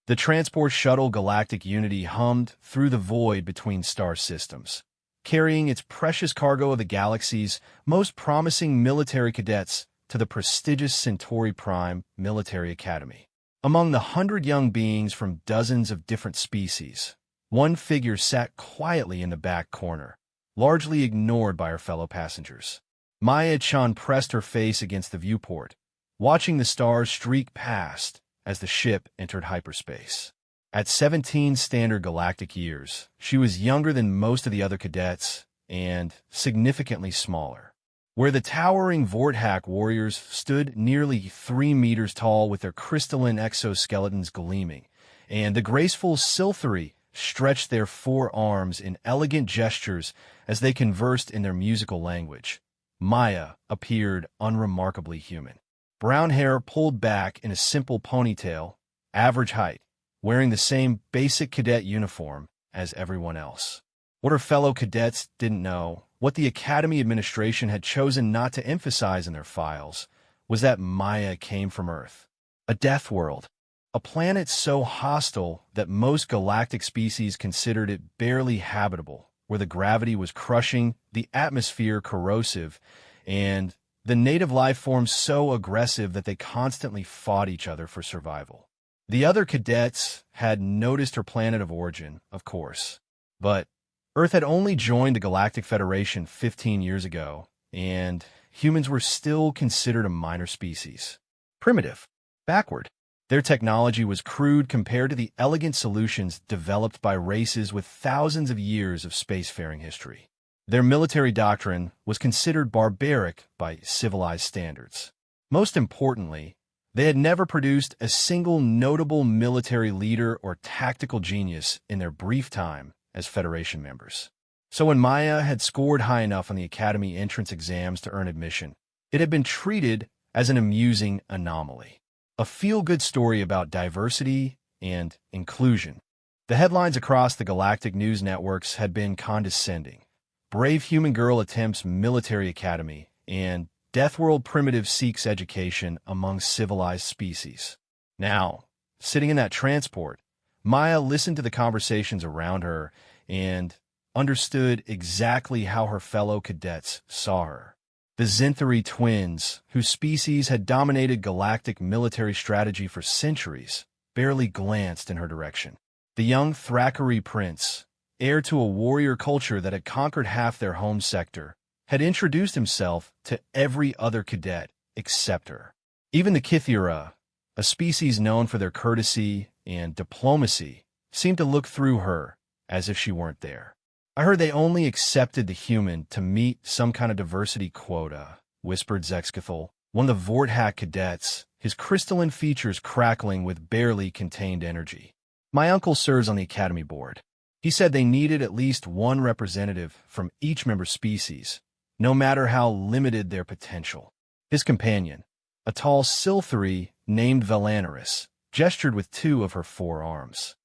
The transport shuttle Galactic Unity hummed through the void between star systems, carrying its precious cargo of the galaxy's most promising military cadets to the prestigious Centauri Prime Military Academy. Among the 100 young beings from dozens of different species, one figure sat quietly in the back corner, largely ignored by her fellow passengers. Maya-chan pressed her face against the viewport, watching the stars streak past as the ship entered hyperspace. At 17 standard galactic years, she was younger than most of the other cadets and significantly smaller. Where the towering Vorthak warriors stood nearly 3 meters tall with their crystalline exoskeletons gleaming, and the graceful Silthari stretched their forearms in elegant gestures as they conversed in their musical language, Maya appeared unremarkably human. Brown hair pulled back in a simple ponytail, average height, wearing the same basic cadet uniform as everyone else. What her fellow cadets didn't know, what the Academy administration had chosen not to emphasize in their files, was that Maya came from Earth, a death world, a planet so hostile that most galactic species considered it barely habitable, where the gravity was crushing, the atmosphere corrosive, and the native life forms so aggressive that they constantly fought each other for survival. The other cadets had noticed her planet of origin, of course, but Earth had only joined the Galactic Federation 15 years ago, and humans were still considered a minor species. Primitive. Backward. Their technology was crude compared to the elegant solutions developed by races with thousands of years of spacefaring history. Their military doctrine was considered barbaric by civilized standards. Most importantly, they had never produced a single notable military leader or tactical genius in their brief time as Federation members. So when Maya had scored high enough on the Academy entrance exams to earn admission, it had been treated as an amusing anomaly. A feel-good story about diversity and inclusion. The headlines across the galactic news networks had been condescending. Brave human girl attempts military academy, and Deathworld primitive seeks education among civilized species. Now, sitting in that transport, Maya listened to the conversations around her and understood exactly how her fellow cadets saw her. The Zinthari twins, whose species had dominated galactic military strategy for centuries, barely glanced in her direction. The young Thrakari prince, heir to a warrior culture that had conquered half their home sector, had introduced himself to every other cadet except her. Even the Kithira, a species known for their courtesy and diplomacy, seemed to look through her as if she weren't there. I heard they only accepted the human to meet some kind of diversity quota, whispered Zexcathal, one of the Vorthak cadets, his crystalline features crackling with barely contained energy. My uncle serves on the Academy board. He said they needed at least one representative from each member species, no matter how limited their potential. His companion, a tall Silthari named Valanaris, gestured with 2 of her 4 arms.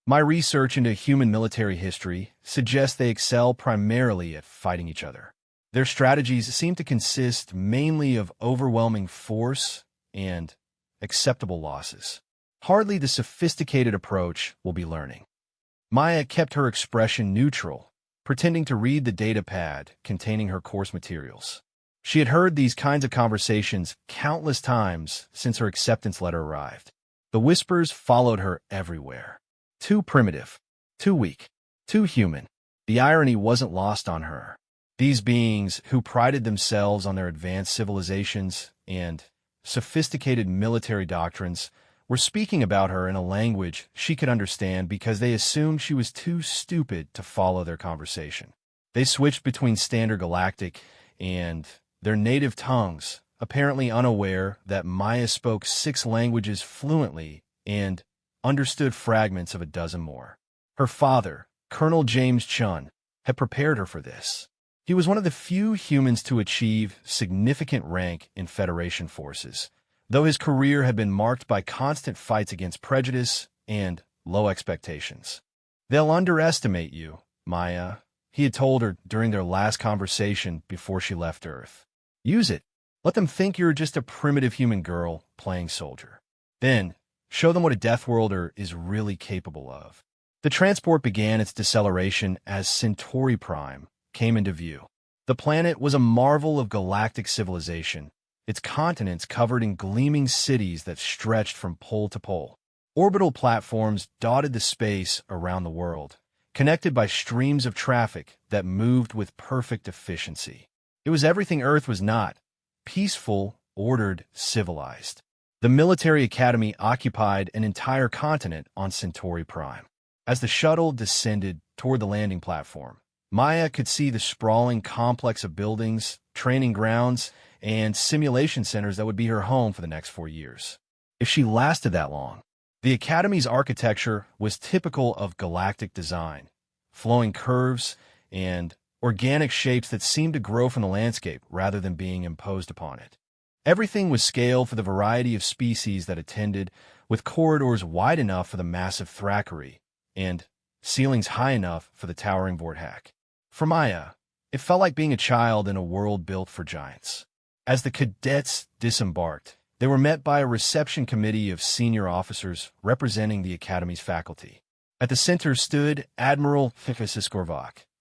My research into human military history suggests they excel primarily at fighting each other. Their strategies seem to consist mainly of overwhelming force and acceptable losses. Hardly the sophisticated approach we'll be learning. Maya kept her expression neutral, pretending to read the data pad containing her course materials. She had heard these kinds of conversations countless times since her acceptance letter arrived. The whispers followed her everywhere. Too primitive, too weak, too human. The irony wasn't lost on her. These beings, who prided themselves on their advanced civilizations and sophisticated military doctrines, were speaking about her in a language she could understand because they assumed she was too stupid to follow their conversation. They switched between Standard Galactic and their native tongues, apparently unaware that Maya spoke 6 languages fluently and understood fragments of a dozen more. Her father, Colonel James Chun, had prepared her for this. He was one of the few humans to achieve significant rank in Federation forces, though his career had been marked by constant fights against prejudice and low expectations. "They'll underestimate you, Maya," he had told her during their last conversation before she left Earth. "Use it. Let them think you're just a primitive human girl playing soldier." Then, show them what a Deathworlder is really capable of. The transport began its deceleration as Centauri Prime came into view. The planet was a marvel of galactic civilization, its continents covered in gleaming cities that stretched from pole to pole. Orbital platforms dotted the space around the world, connected by streams of traffic that moved with perfect efficiency. It was everything Earth was not: peaceful, ordered, civilized. The military academy occupied an entire continent on Centauri Prime. As the shuttle descended toward the landing platform, Maya could see the sprawling complex of buildings, training grounds, and simulation centers that would be her home for the next 4 years. If she lasted that long. The Academy's architecture was typical of galactic design: flowing curves and organic shapes that seemed to grow from the landscape rather than being imposed upon it. Everything was scaled for the variety of species that attended, with corridors wide enough for the massive Thackeray and ceilings high enough for the towering Vorthak. For Maya, it felt like being a child in a world built for giants. As the cadets disembarked, they were met by a reception committee of senior officers representing the Academy's faculty. At the center stood Admiral Fifisis,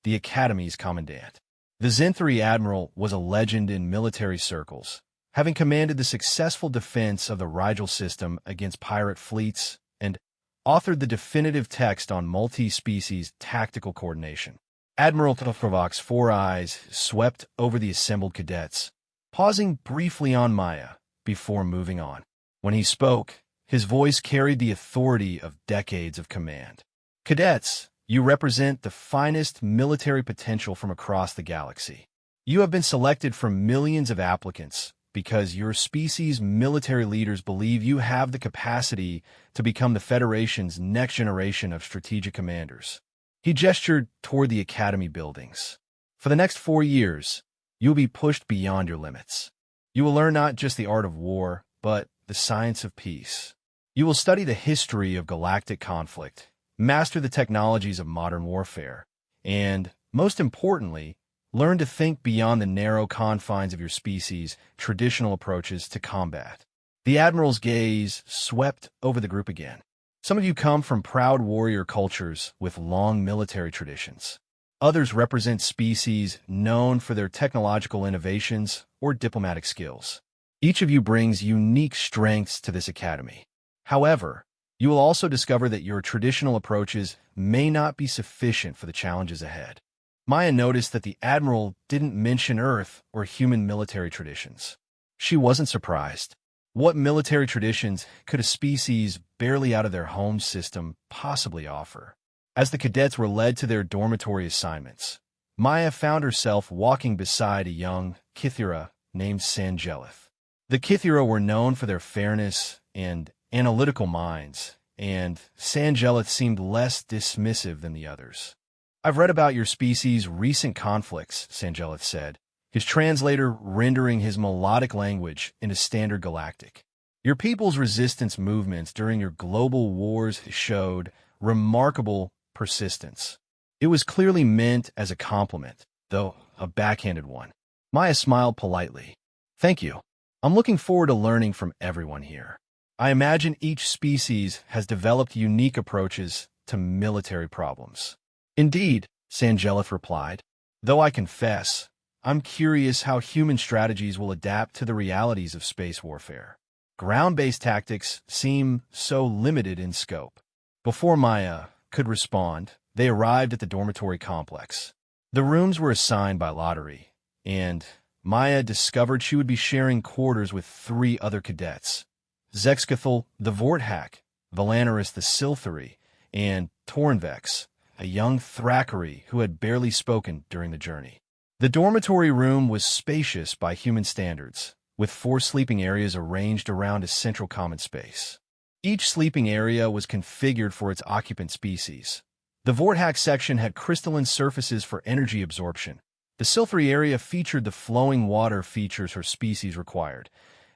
the Academy's commandant. The Zenthri Admiral was a legend in military circles, having commanded the successful defense of the Rigel system against pirate fleets and authored the definitive text on multi-species tactical coordination. Admiral Fifisis' 4 eyes swept over the assembled cadets, pausing briefly on Maya before moving on. When he spoke, his voice carried the authority of decades of command. Cadets, you represent the finest military potential from across the galaxy. You have been selected from millions of applicants because your species' military leaders believe you have the capacity to become the Federation's next generation of strategic commanders. He gestured toward the Academy buildings. For the next 4 years, you will be pushed beyond your limits. You will learn not just the art of war, but the science of peace. You will study the history of galactic conflict, master the technologies of modern warfare, and, most importantly, learn to think beyond the narrow confines of your species' traditional approaches to combat. The Admiral's gaze swept over the group again. Some of you come from proud warrior cultures with long military traditions. Others represent species known for their technological innovations or diplomatic skills. Each of you brings unique strengths to this academy. However, you will also discover that your traditional approaches may not be sufficient for the challenges ahead. Maya noticed that the Admiral didn't mention Earth or human military traditions. She wasn't surprised. What military traditions could a species barely out of their home system possibly offer? As the cadets were led to their dormitory assignments, Maya found herself walking beside a young Kithira named Sangelith. The Kithira were known for their fairness and analytical minds, and Sangelith seemed less dismissive than the others. "I've read about your species' recent conflicts," Sangelith said, his translator rendering his melodic language into standard galactic. "Your people's resistance movements during your global wars showed remarkable persistence." It was clearly meant as a compliment, though a backhanded one. Maya smiled politely. "Thank you. I'm looking forward to learning from everyone here. I imagine each species has developed unique approaches to military problems." "Indeed," Sangelith replied, "though I confess, I'm curious how human strategies will adapt to the realities of space warfare. Ground-based tactics seem so limited in scope." Before Maya could respond, they arrived at the dormitory complex. The rooms were assigned by lottery, and Maya discovered she would be sharing quarters with 3 other cadets: Zexcathal the Vorthak, Valanaris the Silthari, and Tornvex, a young Thackeray who had barely spoken during the journey. The dormitory room was spacious by human standards, with 4 sleeping areas arranged around a central common space. Each sleeping area was configured for its occupant species. The Vorthak section had crystalline surfaces for energy absorption. The Silthari area featured the flowing water features her species required,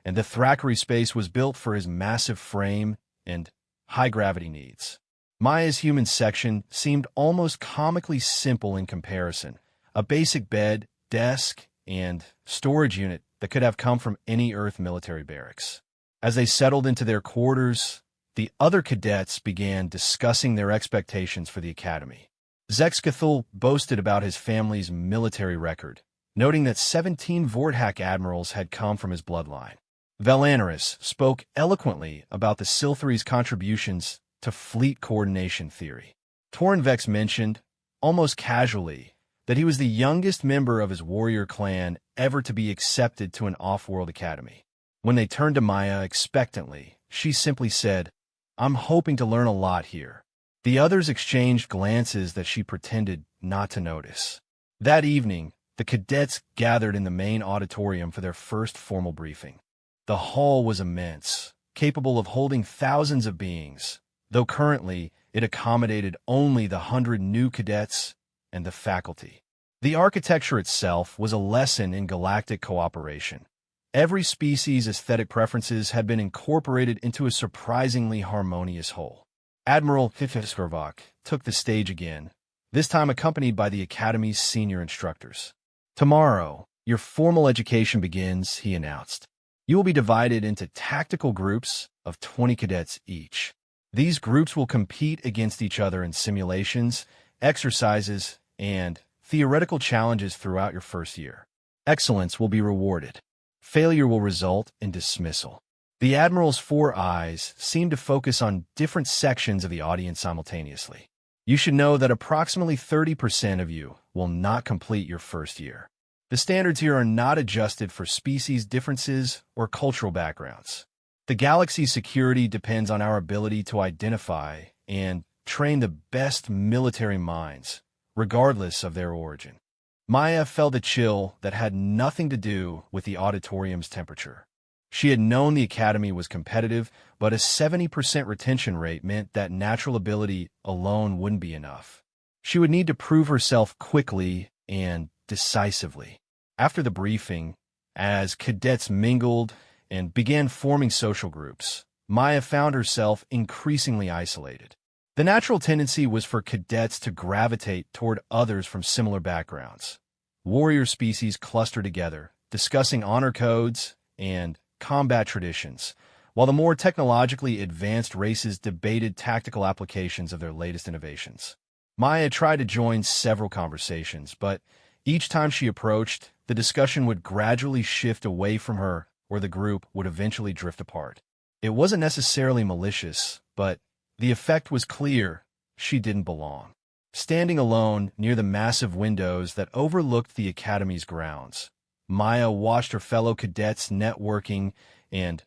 and the Thackeray space was built for his massive frame and high-gravity needs. Maya's human section seemed almost comically simple in comparison: a basic bed, desk, and storage unit that could have come from any Earth military barracks. As they settled into their quarters, the other cadets began discussing their expectations for the academy. Zexcathul boasted about his family's military record, noting that 17 Vorthak admirals had come from his bloodline. Valanaris spoke eloquently about the Silthari's contributions to fleet coordination theory. Tornvex mentioned, almost casually, that he was the youngest member of his warrior clan ever to be accepted to an off-world academy. When they turned to Maya expectantly, she simply said, "I'm hoping to learn a lot here." The others exchanged glances that she pretended not to notice. That evening, the cadets gathered in the main auditorium for their first formal briefing. The hall was immense, capable of holding thousands of beings, though currently it accommodated only the 100 new cadets and the faculty. The architecture itself was a lesson in galactic cooperation. Every species' aesthetic preferences had been incorporated into a surprisingly harmonious whole. Admiral Fifiskorvak took the stage again, this time accompanied by the Academy's senior instructors. "Tomorrow, your formal education begins," he announced. "You will be divided into tactical groups of 20 cadets each. These groups will compete against each other in simulations, exercises, and theoretical challenges throughout your first year. Excellence will be rewarded. Failure will result in dismissal." The Admiral's 4 eyes seemed to focus on different sections of the audience simultaneously. "You should know that approximately 30% of you will not complete your first year. The standards here are not adjusted for species differences or cultural backgrounds. The galaxy's security depends on our ability to identify and train the best military minds, regardless of their origin." Maya felt a chill that had nothing to do with the auditorium's temperature. She had known the academy was competitive, but a 70% retention rate meant that natural ability alone wouldn't be enough. She would need to prove herself quickly and decisively. After the briefing, as cadets mingled and began forming social groups, Maya found herself increasingly isolated. The natural tendency was for cadets to gravitate toward others from similar backgrounds. Warrior species clustered together, discussing honor codes and combat traditions, while the more technologically advanced races debated tactical applications of their latest innovations. Maya tried to join several conversations, but each time she approached, the discussion would gradually shift away from her, or the group would eventually drift apart. It wasn't necessarily malicious, but the effect was clear: she didn't belong. Standing alone near the massive windows that overlooked the academy's grounds, Maya watched her fellow cadets networking and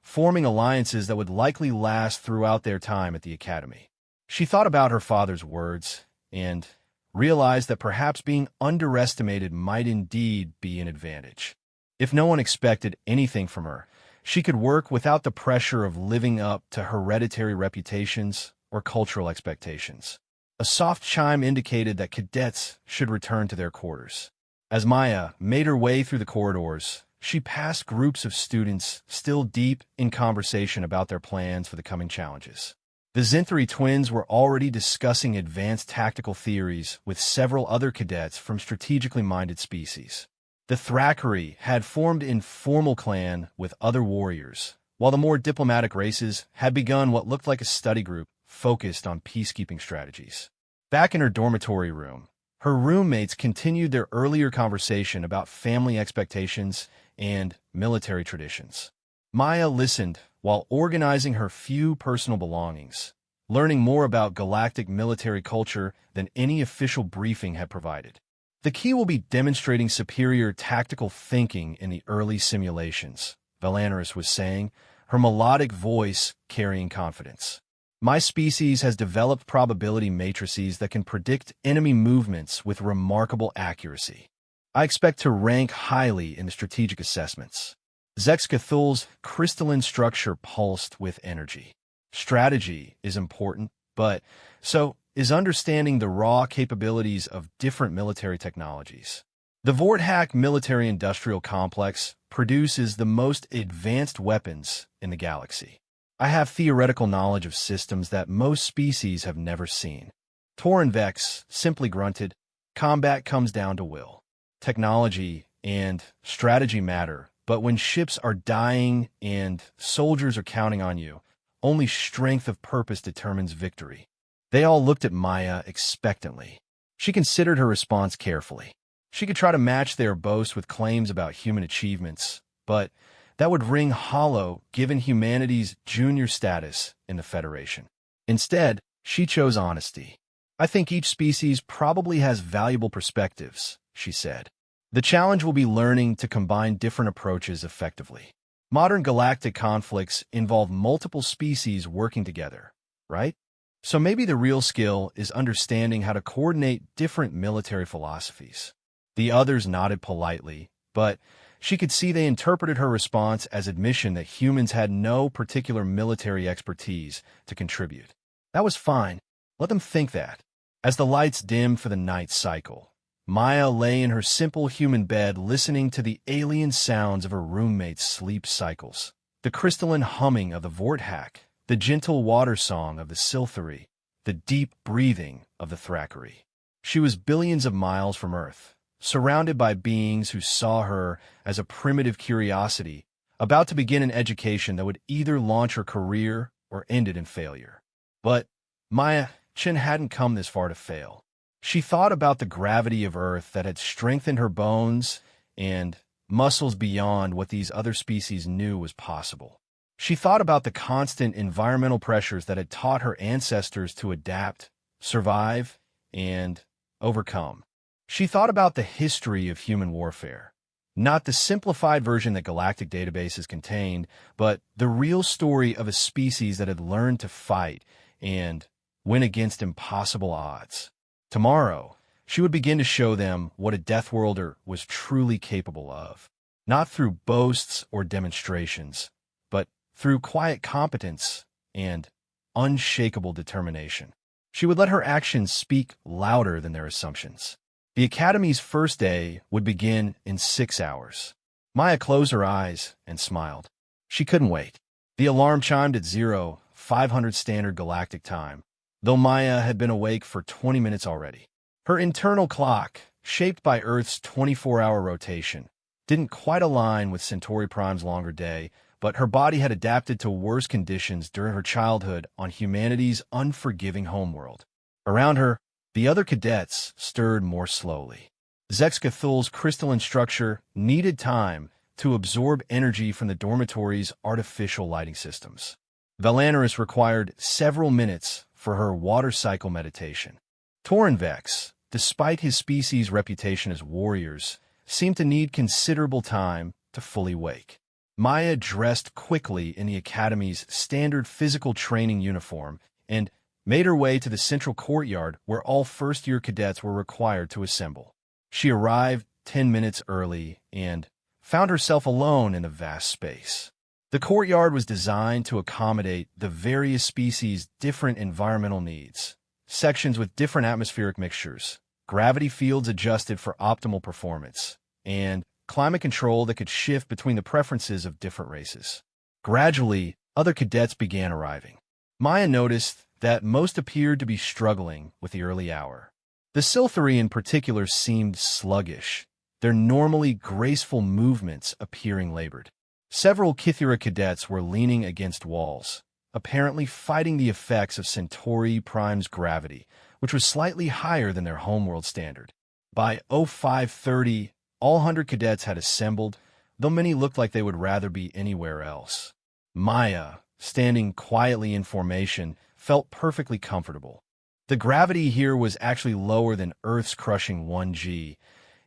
forming alliances that would likely last throughout their time at the academy. She thought about her father's words and realized that perhaps being underestimated might indeed be an advantage. If no one expected anything from her, she could work without the pressure of living up to hereditary reputations or cultural expectations. A soft chime indicated that cadets should return to their quarters. As Maya made her way through the corridors, she passed groups of students still deep in conversation about their plans for the coming challenges. The Zinthari twins were already discussing advanced tactical theories with several other cadets from strategically minded species. The Thrakari had formed informal clan with other warriors, while the more diplomatic races had begun what looked like a study group focused on peacekeeping strategies. Back in her dormitory room, her roommates continued their earlier conversation about family expectations and military traditions. Maya listened while organizing her few personal belongings, learning more about galactic military culture than any official briefing had provided. "The key will be demonstrating superior tactical thinking in the early simulations," Valanaris was saying, her melodic voice carrying confidence. "My species has developed probability matrices that can predict enemy movements with remarkable accuracy. I expect to rank highly in the strategic assessments." Zexcathul's crystalline structure pulsed with energy. "Strategy is important, but so is understanding the raw capabilities of different military technologies. The Vorthak military-industrial complex produces the most advanced weapons in the galaxy. I have theoretical knowledge of systems that most species have never seen." Torinvex simply grunted, "Combat comes down to will. Technology and strategy matter, but when ships are dying and soldiers are counting on you, only strength of purpose determines victory. They all looked at Maya expectantly. She considered her response carefully. She could try to match their boast with claims about human achievements, but that would ring hollow given humanity's junior status in the Federation. Instead, she chose honesty. "I think each species probably has valuable perspectives," she said. "The challenge will be learning to combine different approaches effectively. Modern galactic conflicts involve multiple species working together, right? So maybe the real skill is understanding how to coordinate different military philosophies." The others nodded politely, but she could see they interpreted her response as admission that humans had no particular military expertise to contribute. That was fine. Let them think that. As the lights dimmed for the night cycle, Maya lay in her simple human bed listening to the alien sounds of her roommate's sleep cycles, the crystalline humming of the Vorthak, the gentle water song of the Silthari, the deep breathing of the Thrakari. She was billions of miles from Earth, surrounded by beings who saw her as a primitive curiosity, about to begin an education that would either launch her career or end it in failure. But Maya Chen hadn't come this far to fail. She thought about the gravity of Earth that had strengthened her bones and muscles beyond what these other species knew was possible. She thought about the constant environmental pressures that had taught her ancestors to adapt, survive, and overcome. She thought about the history of human warfare, not the simplified version that galactic databases contained, but the real story of a species that had learned to fight and win against impossible odds. Tomorrow, she would begin to show them what a Deathworlder was truly capable of, not through boasts or demonstrations, but through quiet competence and unshakable determination. She would let her actions speak louder than their assumptions. The Academy's first day would begin in 6 hours. Maya closed her eyes and smiled. She couldn't wait. The alarm chimed at 0500 Standard Galactic Time, though Maya had been awake for 20 minutes already. Her internal clock, shaped by Earth's 24-hour rotation, didn't quite align with Centauri Prime's longer day, but her body had adapted to worse conditions during her childhood on humanity's unforgiving homeworld. Around her, the other cadets stirred more slowly. Zexcathul's crystalline structure needed time to absorb energy from the dormitory's artificial lighting systems. Valanaris required several minutes for her water cycle meditation. Torinvex, despite his species' reputation as warriors, seemed to need considerable time to fully wake. Maya dressed quickly in the Academy's standard physical training uniform and made her way to the central courtyard where all first-year cadets were required to assemble. She arrived 10 minutes early and found herself alone in the vast space. The courtyard was designed to accommodate the various species' different environmental needs, sections with different atmospheric mixtures, gravity fields adjusted for optimal performance, and climate control that could shift between the preferences of different races. Gradually, other cadets began arriving. Maya noticed that most appeared to be struggling with the early hour. The Silthari in particular seemed sluggish, their normally graceful movements appearing labored. Several Kithira cadets were leaning against walls, apparently fighting the effects of Centauri Prime's gravity, which was slightly higher than their homeworld standard. By 0530, all 100 cadets had assembled, though many looked like they would rather be anywhere else. Maya, standing quietly in formation, felt perfectly comfortable. The gravity here was actually lower than Earth's crushing 1G,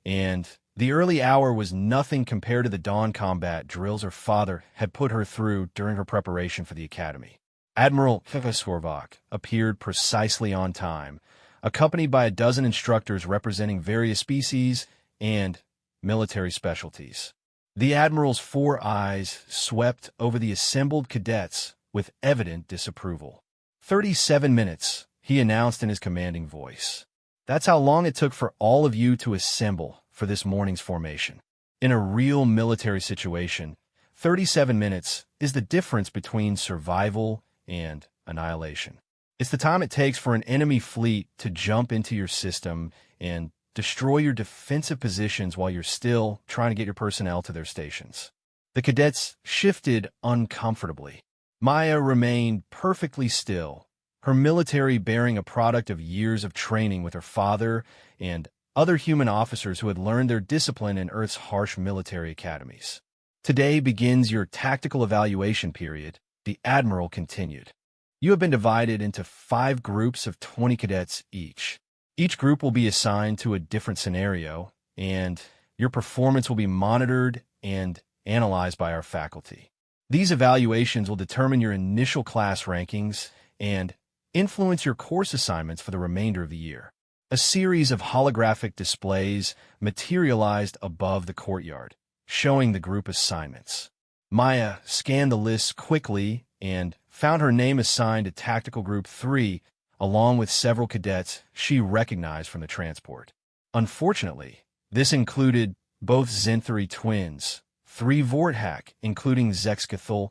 and the early hour was nothing compared to the dawn combat drills her father had put her through during her preparation for the Academy. Admiral Heveskorvak appeared precisely on time, accompanied by a dozen instructors representing various species and military specialties. The Admiral's 4 eyes swept over the assembled cadets with evident disapproval. 37 minutes, he announced in his commanding voice. That's how long it took for all of you to assemble for this morning's formation. In a real military situation, 37 minutes is the difference between survival and annihilation. It's the time it takes for an enemy fleet to jump into your system and destroy your defensive positions while you're still trying to get your personnel to their stations. The cadets shifted uncomfortably. Maya remained perfectly still, her military bearing a product of years of training with her father and other human officers who had learned their discipline in Earth's harsh military academies. Today begins your tactical evaluation period, the Admiral continued. You have been divided into 5 groups of 20 cadets each. Each group will be assigned to a different scenario, and your performance will be monitored and analyzed by our faculty. These evaluations will determine your initial class rankings and influence your course assignments for the remainder of the year. A series of holographic displays materialized above the courtyard, showing the group assignments. Maya scanned the lists quickly and found her name assigned to Tactical Group 3, along with several cadets she recognized from the transport. Unfortunately, this included both Zenthri twins, 3 Vorthak, including Zexcathul,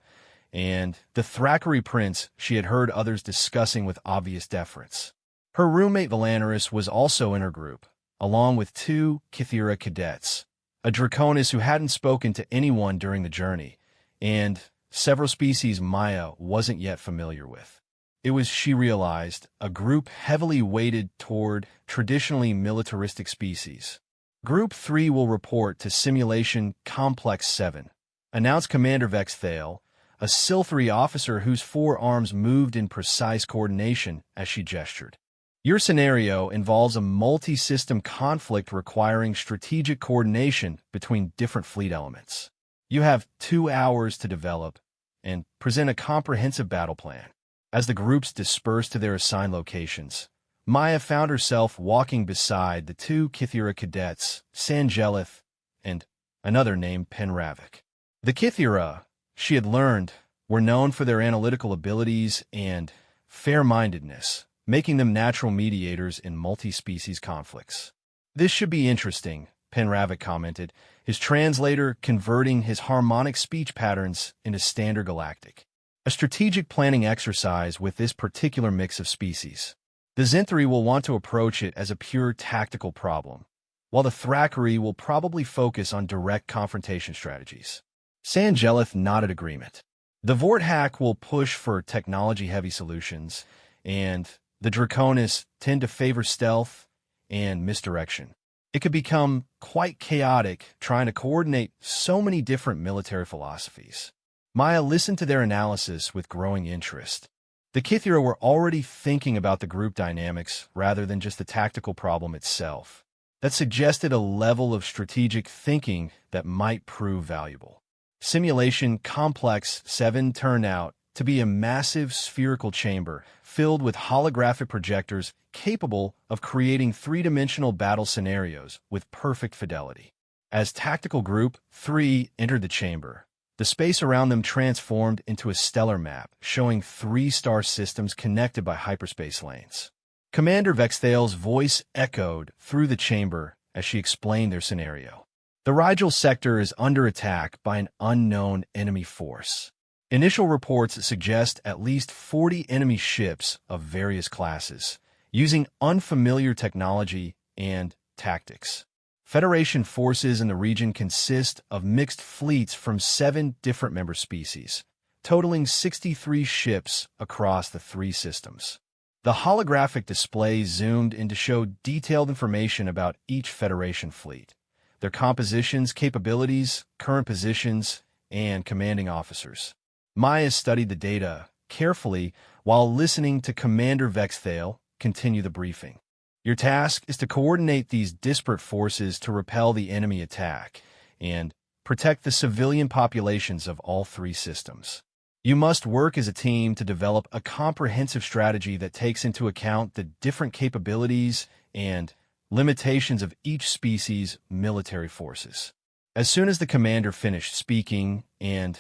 and the Thrakkery prince she had heard others discussing with obvious deference. Her roommate Valanerus was also in her group, along with 2 Kithira cadets, a Draconis who hadn't spoken to anyone during the journey, and several species Maya wasn't yet familiar with. It was, she realized, a group heavily weighted toward traditionally militaristic species. Group 3 will report to Simulation Complex 7, announced Commander Vexthale, a Silthri officer whose 4 arms moved in precise coordination as she gestured. Your scenario involves a multi-system conflict requiring strategic coordination between different fleet elements. You have 2 hours to develop and present a comprehensive battle plan. As the groups dispersed to their assigned locations, Maya found herself walking beside the 2 Kithira cadets, Sangelith and another named Penravik. The Kithira, she had learned, were known for their analytical abilities and fair-mindedness, making them natural mediators in multi-species conflicts. This should be interesting, Penravik commented, his translator converting his harmonic speech patterns into standard galactic. A strategic planning exercise with this particular mix of species. The Zenthri will want to approach it as a pure tactical problem, while the Thrakkery will probably focus on direct confrontation strategies. Sangelith nodded agreement. The Vorthak will push for technology-heavy solutions, and the Draconis tend to favor stealth and misdirection. It could become quite chaotic trying to coordinate so many different military philosophies. Maya listened to their analysis with growing interest. The Kithira were already thinking about the group dynamics rather than just the tactical problem itself. That suggested a level of strategic thinking that might prove valuable. Simulation Complex 7 turned out to be a massive spherical chamber filled with holographic projectors capable of creating 3-dimensional battle scenarios with perfect fidelity. As Tactical Group 3 entered the chamber, the space around them transformed into a stellar map showing 3 star systems connected by hyperspace lanes. Commander Vexthale's voice echoed through the chamber as she explained their scenario. The Rigel sector is under attack by an unknown enemy force. Initial reports suggest at least 40 enemy ships of various classes, using unfamiliar technology and tactics. Federation forces in the region consist of mixed fleets from 7 different member species, totaling 63 ships across the 3 systems. The holographic display zoomed in to show detailed information about each Federation fleet, their compositions, capabilities, current positions, and commanding officers. Maya studied the data carefully while listening to Commander Vexthale continue the briefing. Your task is to coordinate these disparate forces to repel the enemy attack and protect the civilian populations of all 3 systems. You must work as a team to develop a comprehensive strategy that takes into account the different capabilities and limitations of each species' military forces. As soon as the commander finished speaking and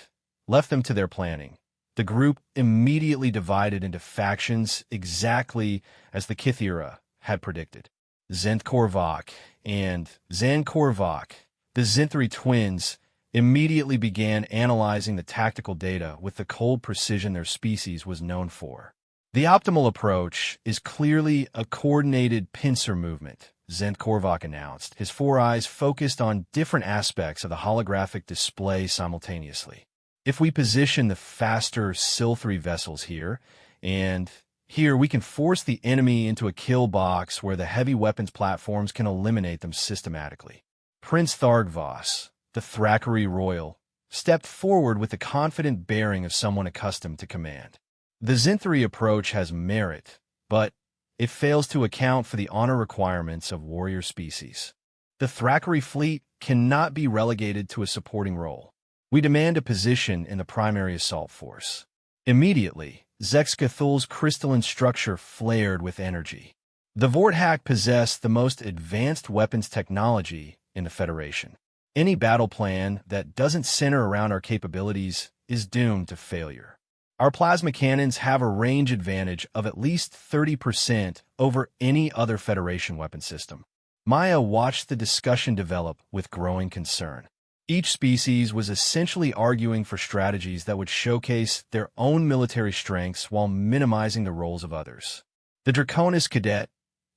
left them to their planning, the group immediately divided into factions exactly as the Kithira had predicted. Zenthkorvok and Zankorvok, the Zenthri twins, immediately began analyzing the tactical data with the cold precision their species was known for. The optimal approach is clearly a coordinated pincer movement, Zenthkorvok announced, his 4 eyes focused on different aspects of the holographic display simultaneously. If we position the faster Sil-3 vessels here, and here we can force the enemy into a kill box where the heavy weapons platforms can eliminate them systematically. Prince Thargvas, the Thrakkery Royal, stepped forward with the confident bearing of someone accustomed to command. The Zinthri approach has merit, but it fails to account for the honor requirements of warrior species. The Thrakkery fleet cannot be relegated to a supporting role. We demand a position in the primary assault force. Immediately, Zexcathul's crystalline structure flared with energy. The Vorthak possessed the most advanced weapons technology in the Federation. Any battle plan that doesn't center around our capabilities is doomed to failure. Our plasma cannons have a range advantage of at least 30% over any other Federation weapon system. Maya watched the discussion develop with growing concern. Each species was essentially arguing for strategies that would showcase their own military strengths while minimizing the roles of others. The Draconis cadet,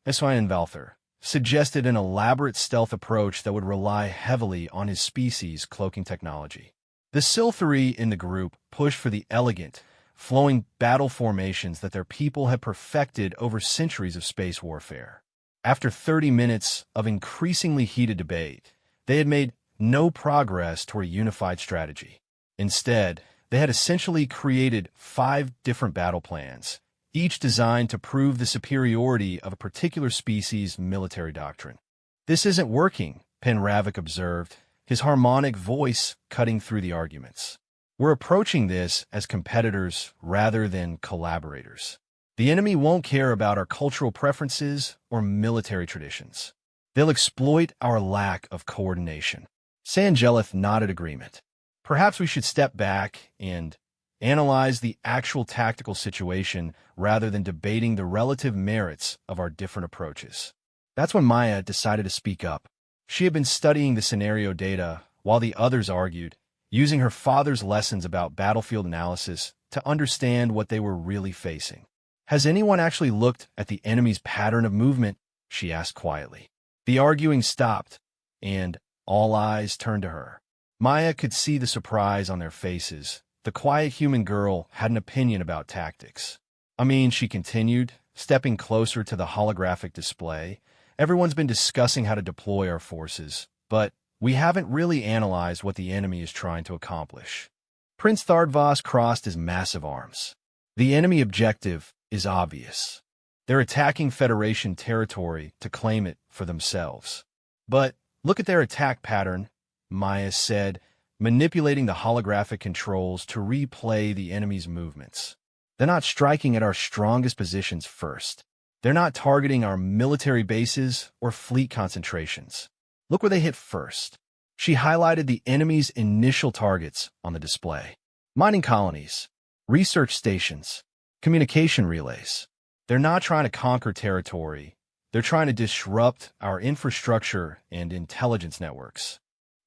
Eswyan Valther, suggested an elaborate stealth approach that would rely heavily on his species' cloaking technology. The Sil-3 in the group pushed for the elegant, flowing battle formations that their people had perfected over centuries of space warfare. After 30 minutes of increasingly heated debate, they had made no progress toward a unified strategy. Instead, they had essentially created 5 different battle plans, each designed to prove the superiority of a particular species' military doctrine. "This isn't working," Penravik observed, his harmonic voice cutting through the arguments. "We're approaching this as competitors rather than collaborators. The enemy won't care about our cultural preferences or military traditions. They'll exploit our lack of coordination." Sanjelith nodded agreement. "Perhaps we should step back and analyze the actual tactical situation rather than debating the relative merits of our different approaches." That's when Maya decided to speak up. She had been studying the scenario data while the others argued, using her father's lessons about battlefield analysis to understand what they were really facing. "Has anyone actually looked at the enemy's pattern of movement?" she asked quietly. The arguing stopped, and all eyes turned to her. Maya could see the surprise on their faces. The quiet human girl had an opinion about tactics. "I mean," she continued, stepping closer to the holographic display, "everyone's been discussing how to deploy our forces, but we haven't really analyzed what the enemy is trying to accomplish." Prince Thardvas crossed his massive arms. "The enemy objective is obvious. They're attacking Federation territory to claim it for themselves. But look at their attack pattern," Maya said, manipulating the holographic controls to replay the enemy's movements. "They're not striking at our strongest positions first. They're not targeting our military bases or fleet concentrations. Look where they hit first." She highlighted the enemy's initial targets on the display. Mining colonies, research stations, communication relays. They're not trying to conquer territory. They're trying to disrupt our infrastructure and intelligence networks.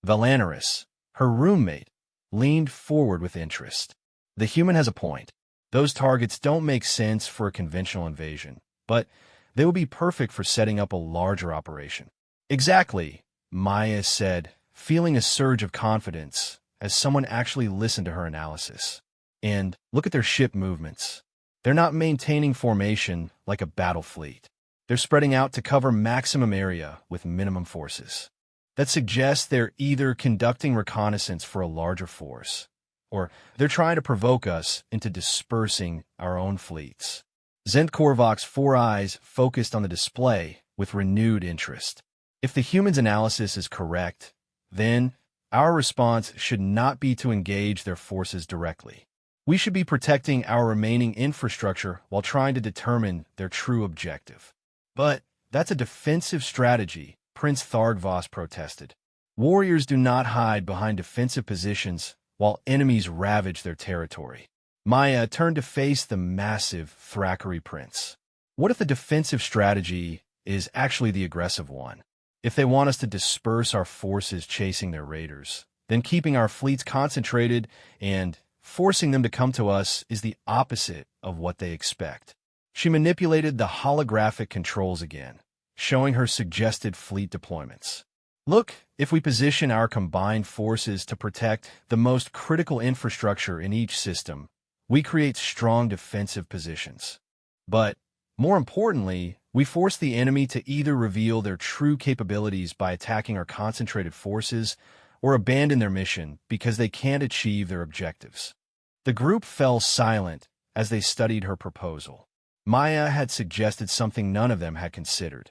Valanaris, her roommate, leaned forward with interest. "The human has a point. Those targets don't make sense for a conventional invasion, but they would be perfect for setting up a larger operation." "Exactly," Maya said, feeling a surge of confidence as someone actually listened to her analysis. "And look at their ship movements. They're not maintaining formation like a battle fleet. They're spreading out to cover maximum area with minimum forces. That suggests they're either conducting reconnaissance for a larger force, or they're trying to provoke us into dispersing our own fleets." Zentkorvok's 4 eyes focused on the display with renewed interest. "If the human's analysis is correct, then our response should not be to engage their forces directly. We should be protecting our remaining infrastructure while trying to determine their true objective." "But that's a defensive strategy," Prince Thargvas protested. "Warriors do not hide behind defensive positions while enemies ravage their territory." Maya turned to face the massive Thrakkery prince. "What if the defensive strategy is actually the aggressive one? If they want us to disperse our forces chasing their raiders, then keeping our fleets concentrated and forcing them to come to us is the opposite of what they expect." She manipulated the holographic controls again, showing her suggested fleet deployments. Look, if we position our combined forces to protect the most critical infrastructure in each system, we create strong defensive positions. But, more importantly, we force the enemy to either reveal their true capabilities by attacking our concentrated forces or abandon their mission because they can't achieve their objectives. The group fell silent as they studied her proposal. Maya had suggested something none of them had considered: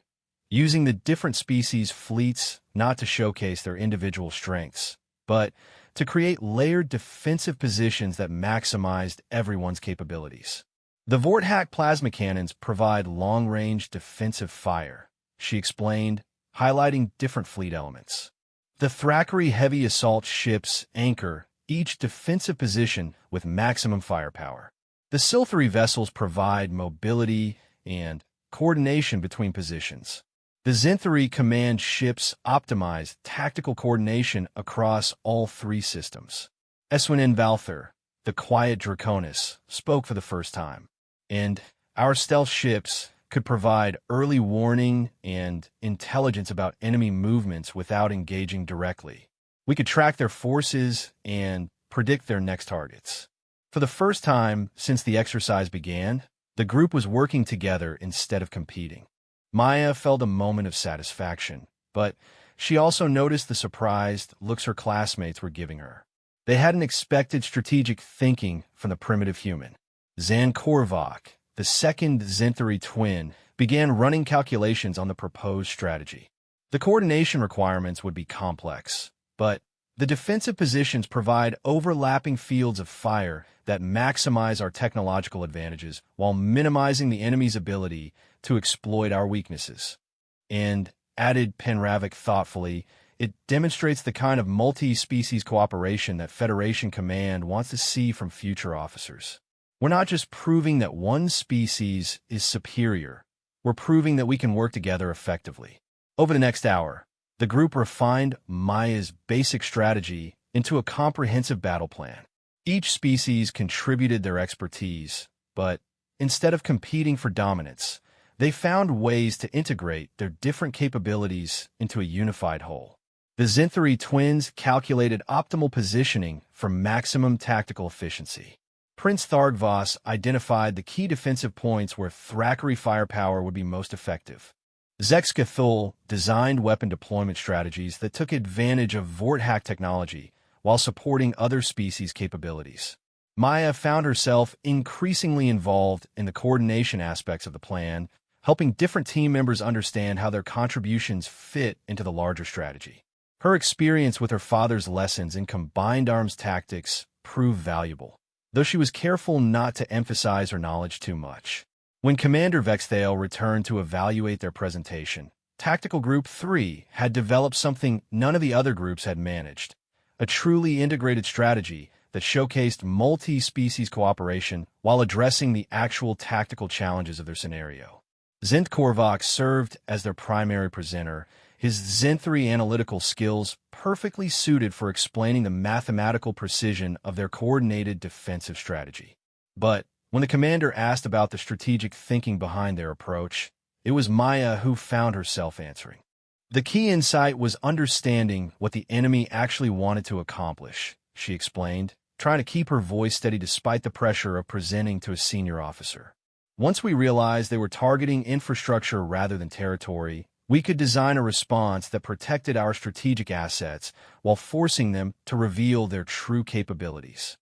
using the different species' fleets not to showcase their individual strengths, but to create layered defensive positions that maximized everyone's capabilities. The Vorthack plasma cannons provide long-range defensive fire, she explained, highlighting different fleet elements. The Thackeray heavy assault ships anchor each defensive position with maximum firepower. The Silthery vessels provide mobility and coordination between positions. The Zinthari command ships optimize tactical coordination across all three systems. Eswin Valther, the quiet Draconis, spoke for the first time. And our stealth ships could provide early warning and intelligence about enemy movements without engaging directly. We could track their forces and predict their next targets. For the first time since the exercise began, the group was working together instead of competing. Maya felt a moment of satisfaction, but she also noticed the surprised looks her classmates were giving her. They hadn't expected strategic thinking from the primitive human. Zan Korvak, the second Zinthari twin, began running calculations on the proposed strategy. The coordination requirements would be complex, but the defensive positions provide overlapping fields of fire that maximize our technological advantages while minimizing the enemy's ability to exploit our weaknesses. And, added Penravik thoughtfully, it demonstrates the kind of multi-species cooperation that Federation Command wants to see from future officers. We're not just proving that one species is superior, we're proving that we can work together effectively. Over the next hour, the group refined Maya's basic strategy into a comprehensive battle plan. Each species contributed their expertise, but instead of competing for dominance, they found ways to integrate their different capabilities into a unified whole. The Zinthari twins calculated optimal positioning for maximum tactical efficiency. Prince Thargvas identified the key defensive points where Thackeray firepower would be most effective. Zexcathul designed weapon deployment strategies that took advantage of Vorthack technology while supporting other species' capabilities. Maya found herself increasingly involved in the coordination aspects of the plan, helping different team members understand how their contributions fit into the larger strategy. Her experience with her father's lessons in combined arms tactics proved valuable, though she was careful not to emphasize her knowledge too much. When Commander Vexthale returned to evaluate their presentation, Tactical Group 3 had developed something none of the other groups had managed: a truly integrated strategy that showcased multi-species cooperation while addressing the actual tactical challenges of their scenario. Zinth Korvak served as their primary presenter, his Zinthari analytical skills perfectly suited for explaining the mathematical precision of their coordinated defensive strategy. But when the commander asked about the strategic thinking behind their approach, it was Maya who found herself answering. The key insight was understanding what the enemy actually wanted to accomplish, she explained, trying to keep her voice steady despite the pressure of presenting to a senior officer. Once we realized they were targeting infrastructure rather than territory, we could design a response that protected our strategic assets while forcing them to reveal their true capabilities.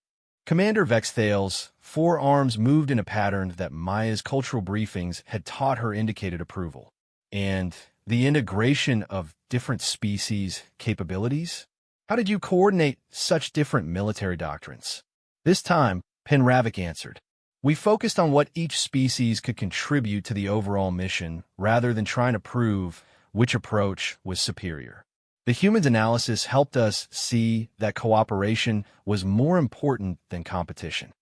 Commander Vexthale's forearms moved in a pattern that Maya's cultural briefings had taught her indicated approval. And the integration of different species' capabilities? How did you coordinate such different military doctrines? This time, Penravik answered. We focused on what each species could contribute to the overall mission rather than trying to prove which approach was superior. The humans' analysis helped us see that cooperation was more important than competition.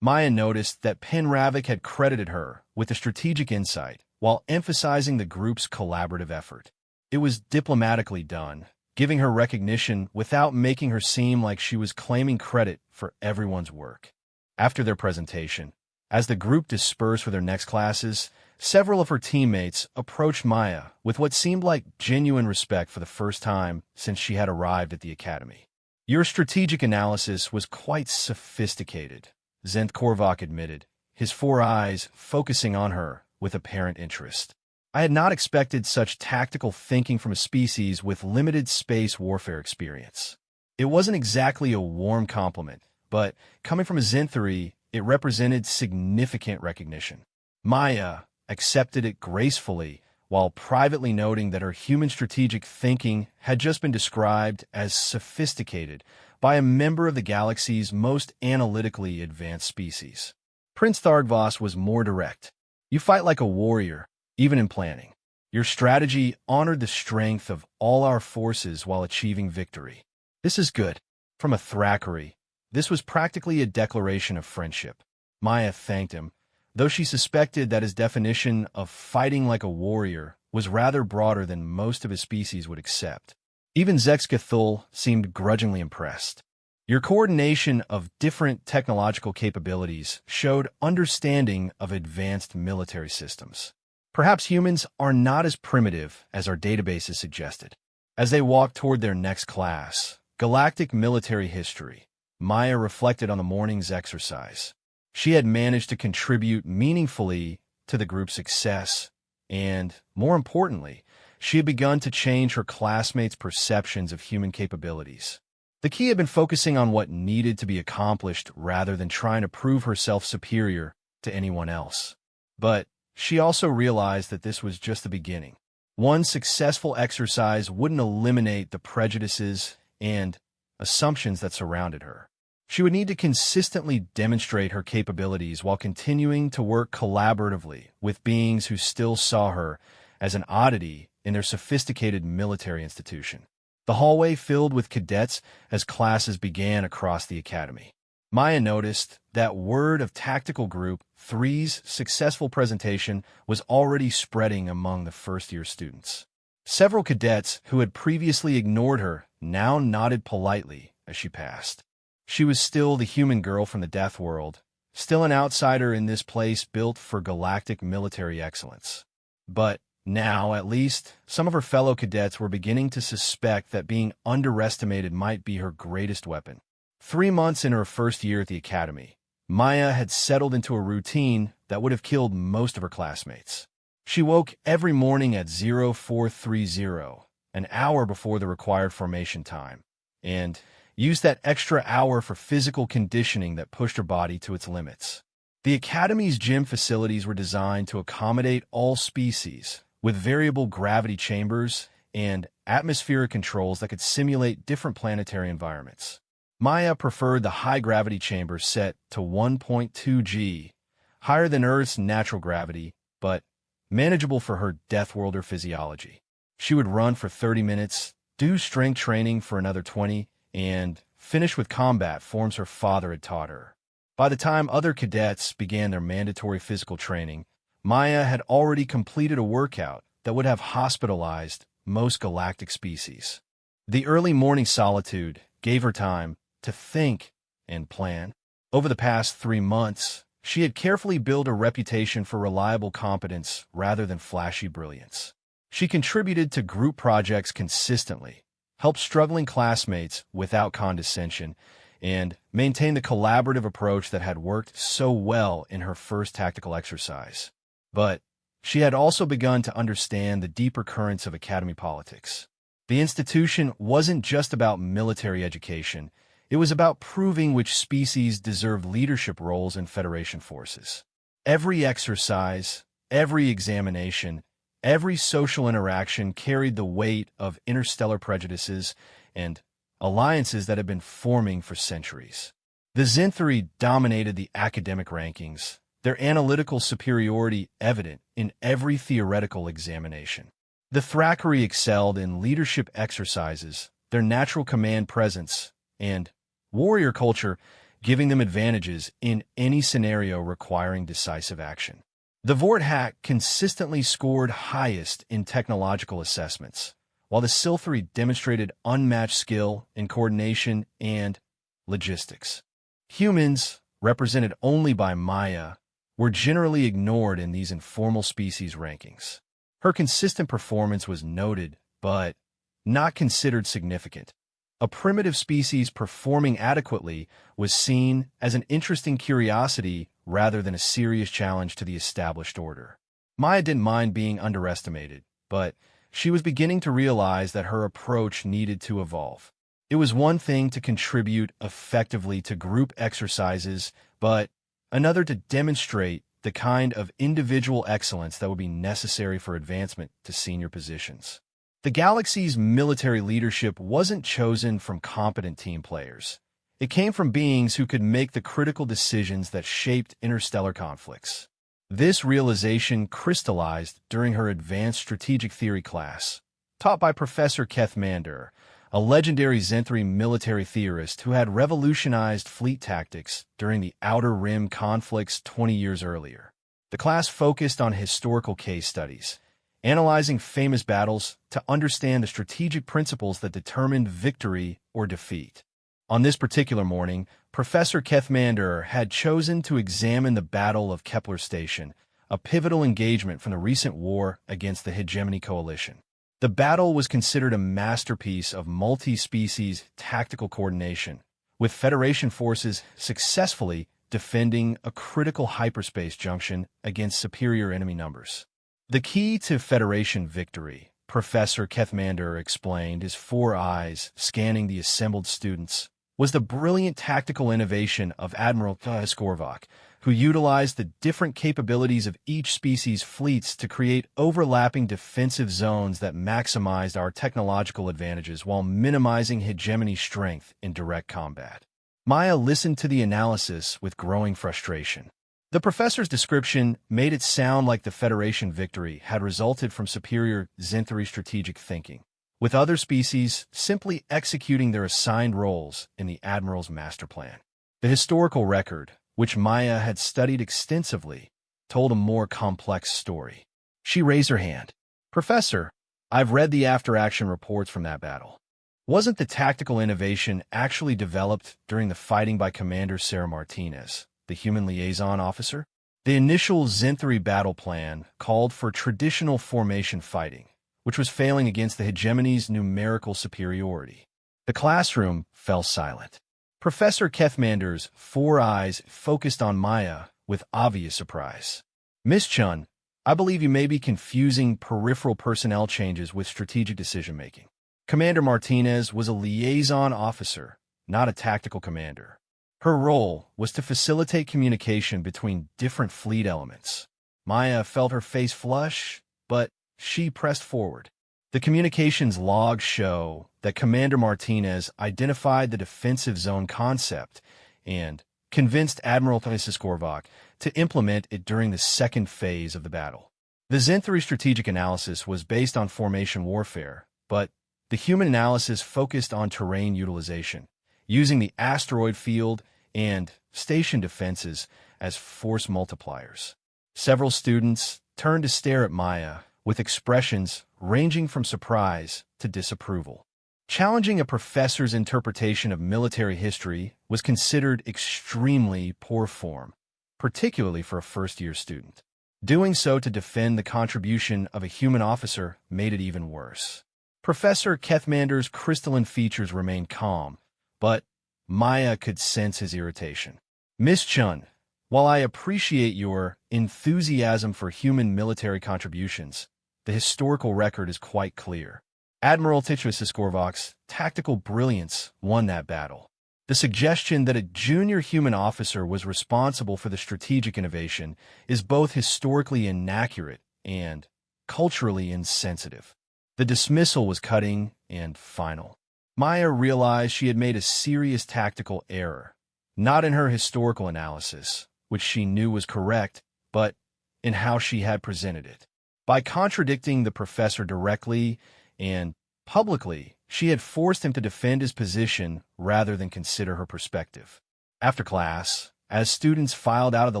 Maya noticed that Penravik had credited her with a strategic insight while emphasizing the group's collaborative effort. It was diplomatically done, giving her recognition without making her seem like she was claiming credit for everyone's work. After their presentation, as the group dispersed for their next classes, Several of her teammates approached Maya with what seemed like genuine respect for the first time since she had arrived at the academy. Your strategic analysis was quite sophisticated, Zenth Korvac admitted, his four eyes focusing on her with apparent interest. I had not expected such tactical thinking from a species with limited space warfare experience. It wasn't exactly a warm compliment, but coming from a Zenthari, it represented significant recognition. Maya accepted it gracefully, while privately noting that her human strategic thinking had just been described as sophisticated by a member of the galaxy's most analytically advanced species. Prince Thargvas was more direct. You fight like a warrior, even in planning. Your strategy honored the strength of all our forces while achieving victory. This is good. From a Thrakkari, this was practically a declaration of friendship. Maya thanked him, though she suspected that his definition of fighting like a warrior was rather broader than most of his species would accept. Even Zexcathul seemed grudgingly impressed. Your coordination of different technological capabilities showed understanding of advanced military systems. Perhaps humans are not as primitive as our databases suggested. As they walked toward their next class, Galactic Military History, Maya reflected on the morning's exercise. She had managed to contribute meaningfully to the group's success, and, more importantly, she had begun to change her classmates' perceptions of human capabilities. The key had been focusing on what needed to be accomplished rather than trying to prove herself superior to anyone else. But she also realized that this was just the beginning. One successful exercise wouldn't eliminate the prejudices and assumptions that surrounded her. She would need to consistently demonstrate her capabilities while continuing to work collaboratively with beings who still saw her as an oddity in their sophisticated military institution. The hallway filled with cadets as classes began across the academy. Maya noticed that word of Tactical Group 3's successful presentation was already spreading among the first-year students. Several cadets who had previously ignored her now nodded politely as she passed. She was still the human girl from the Deathworld, still an outsider in this place built for galactic military excellence. But now, at least, some of her fellow cadets were beginning to suspect that being underestimated might be her greatest weapon. 3 months in her first year at the academy, Maya had settled into a routine that would have killed most of her classmates. She woke every morning at 0430, an hour before the required formation time, and used that extra hour for physical conditioning that pushed her body to its limits. The academy's gym facilities were designed to accommodate all species, with variable gravity chambers and atmospheric controls that could simulate different planetary environments. Maya preferred the high-gravity chamber set to 1.2 G, higher than Earth's natural gravity, but manageable for her Deathworlder physiology. She would run for 30 minutes, do strength training for another 20, and finish with combat forms her father had taught her. By the time other cadets began their mandatory physical training, Maya had already completed a workout that would have hospitalized most galactic species. The early morning solitude gave her time to think and plan. Over the past 3 months, she had carefully built a reputation for reliable competence rather than flashy brilliance. She contributed to group projects consistently, helped struggling classmates without condescension, and maintained the collaborative approach that had worked so well in her first tactical exercise. But she had also begun to understand the deeper currents of academy politics. The institution wasn't just about military education, it was about proving which species deserved leadership roles in Federation forces. Every exercise, every examination, every social interaction carried the weight of interstellar prejudices and alliances that had been forming for centuries. The Zenthari dominated the academic rankings, their analytical superiority evident in every theoretical examination. The Thrakkari excelled in leadership exercises, their natural command presence, and warrior culture, giving them advantages in any scenario requiring decisive action. The Vorthack consistently scored highest in technological assessments, while the Silthari demonstrated unmatched skill in coordination and logistics. Humans, represented only by Maya, were generally ignored in these informal species rankings. Her consistent performance was noted, but not considered significant. A primitive species performing adequately was seen as an interesting curiosity rather than a serious challenge to the established order. Maya didn't mind being underestimated, but she was beginning to realize that her approach needed to evolve. It was one thing to contribute effectively to group exercises, but another to demonstrate the kind of individual excellence that would be necessary for advancement to senior positions. The galaxy's military leadership wasn't chosen from competent team players. It came from beings who could make the critical decisions that shaped interstellar conflicts. This realization crystallized during her advanced strategic theory class, taught by Professor Kethmander, a legendary Zenthri military theorist who had revolutionized fleet tactics during the Outer Rim conflicts 20 years earlier. The class focused on historical case studies, analyzing famous battles to understand the strategic principles that determined victory or defeat. On this particular morning, Professor Kethmander had chosen to examine the Battle of Kepler Station, a pivotal engagement from the recent war against the Hegemony Coalition. The battle was considered a masterpiece of multi-species tactical coordination, with Federation forces successfully defending a critical hyperspace junction against superior enemy numbers. The key to Federation victory, Professor Kethmander explained, his 4 eyes scanning the assembled students, was the brilliant tactical innovation of Admiral Skorvak, who utilized the different capabilities of each species' fleets to create overlapping defensive zones that maximized our technological advantages while minimizing hegemony's strength in direct combat. Maya listened to the analysis with growing frustration. The professor's description made it sound like the Federation victory had resulted from superior Zenthri strategic thinking, with other species simply executing their assigned roles in the Admiral's master plan. The historical record, which Maya had studied extensively, told a more complex story. She raised her hand. "Professor, I've read the after-action reports from that battle. Wasn't the tactical innovation actually developed during the fighting by Commander Sarah Martinez, the human liaison officer? The initial Zenthri battle plan called for traditional formation fighting, which was failing against the hegemony's numerical superiority." The classroom fell silent. Professor Kethmander's 4 eyes focused on Maya with obvious surprise. "Miss Chun, I believe you may be confusing peripheral personnel changes with strategic decision-making. Commander Martinez was a liaison officer, not a tactical commander. Her role was to facilitate communication between different fleet elements." Maya felt her face flush, but she pressed forward. "The communications logs show that Commander Martinez identified the defensive zone concept and convinced Admiral Skorvak to implement it during the second phase of the battle. The Zenthri strategic analysis was based on formation warfare, but the human analysis focused on terrain utilization, using the asteroid field and station defenses as force multipliers." Several students turned to stare at Maya with expressions ranging from surprise to disapproval. Challenging a professor's interpretation of military history was considered extremely poor form, particularly for a first-year student. Doing so to defend the contribution of a human officer made it even worse. Professor Kethmander's crystalline features remained calm, but Maya could sense his irritation. "Miss Chun, while I appreciate your enthusiasm for human military contributions, the historical record is quite clear. Admiral Skorvak's tactical brilliance won that battle. The suggestion that a junior human officer was responsible for the strategic innovation is both historically inaccurate and culturally insensitive." The dismissal was cutting and final. Maya realized she had made a serious tactical error, not in her historical analysis, which she knew was correct, but in how she had presented it. By contradicting the professor directly and publicly, she had forced him to defend his position rather than consider her perspective. After class, as students filed out of the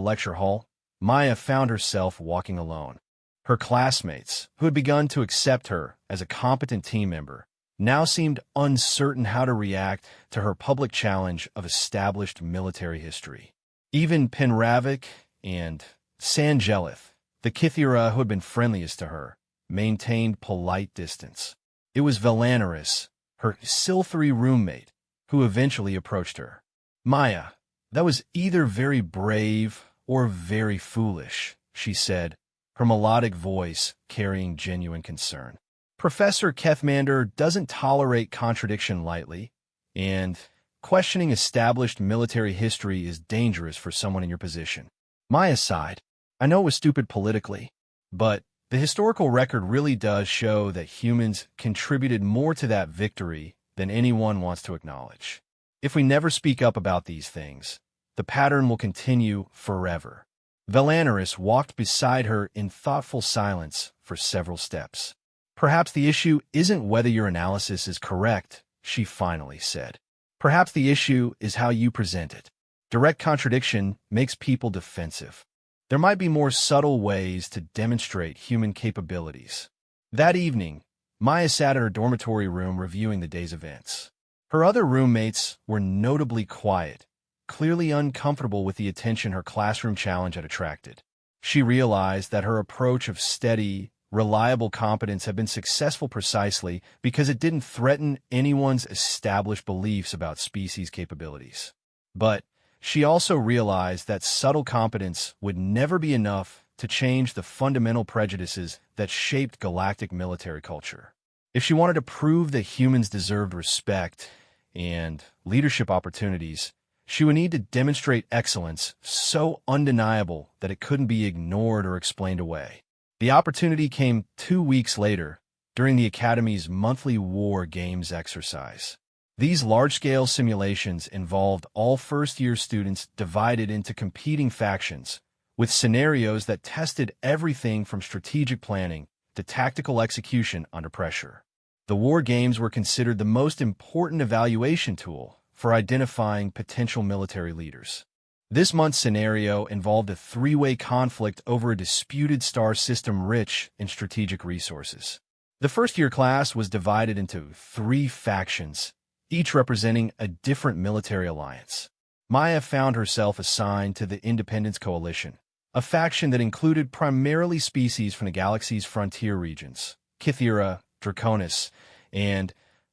lecture hall, Maya found herself walking alone. Her classmates, who had begun to accept her as a competent team member, now seemed uncertain how to react to her public challenge of established military history. Even Penravik and Sangelith, the Kithira who had been friendliest to her, maintained polite distance. It was Valanaris, her silthery roommate, who eventually approached her. "Maya, that was either very brave or very foolish," she said, her melodic voice carrying genuine concern. "Professor Kethmander doesn't tolerate contradiction lightly, and questioning established military history is dangerous for someone in your position." Maya sighed. "I know it was stupid politically, but the historical record really does show that humans contributed more to that victory than anyone wants to acknowledge. If we never speak up about these things, the pattern will continue forever." Valanaris walked beside her in thoughtful silence for several steps. "Perhaps the issue isn't whether your analysis is correct," she finally said. "Perhaps the issue is how you present it. Direct contradiction makes people defensive. There might be more subtle ways to demonstrate human capabilities." That evening, Maya sat in her dormitory room reviewing the day's events. Her other roommates were notably quiet, clearly uncomfortable with the attention her classroom challenge had attracted. She realized that her approach of steady, reliable competence had been successful precisely because it didn't threaten anyone's established beliefs about species' capabilities. But she also realized that subtle competence would never be enough to change the fundamental prejudices that shaped galactic military culture. If she wanted to prove that humans deserved respect and leadership opportunities, she would need to demonstrate excellence so undeniable that it couldn't be ignored or explained away. The opportunity came 2 weeks later, during the Academy's monthly War Games exercise. These large-scale simulations involved all first-year students divided into competing factions, with scenarios that tested everything from strategic planning to tactical execution under pressure. The War Games were considered the most important evaluation tool for identifying potential military leaders. This month's scenario involved a three-way conflict over a disputed star system rich in strategic resources. The first-year class was divided into 3 factions, each representing a different military alliance. Maya found herself assigned to the Independence Coalition, a faction that included primarily species from the galaxy's frontier regions, Kithira, Draconis, and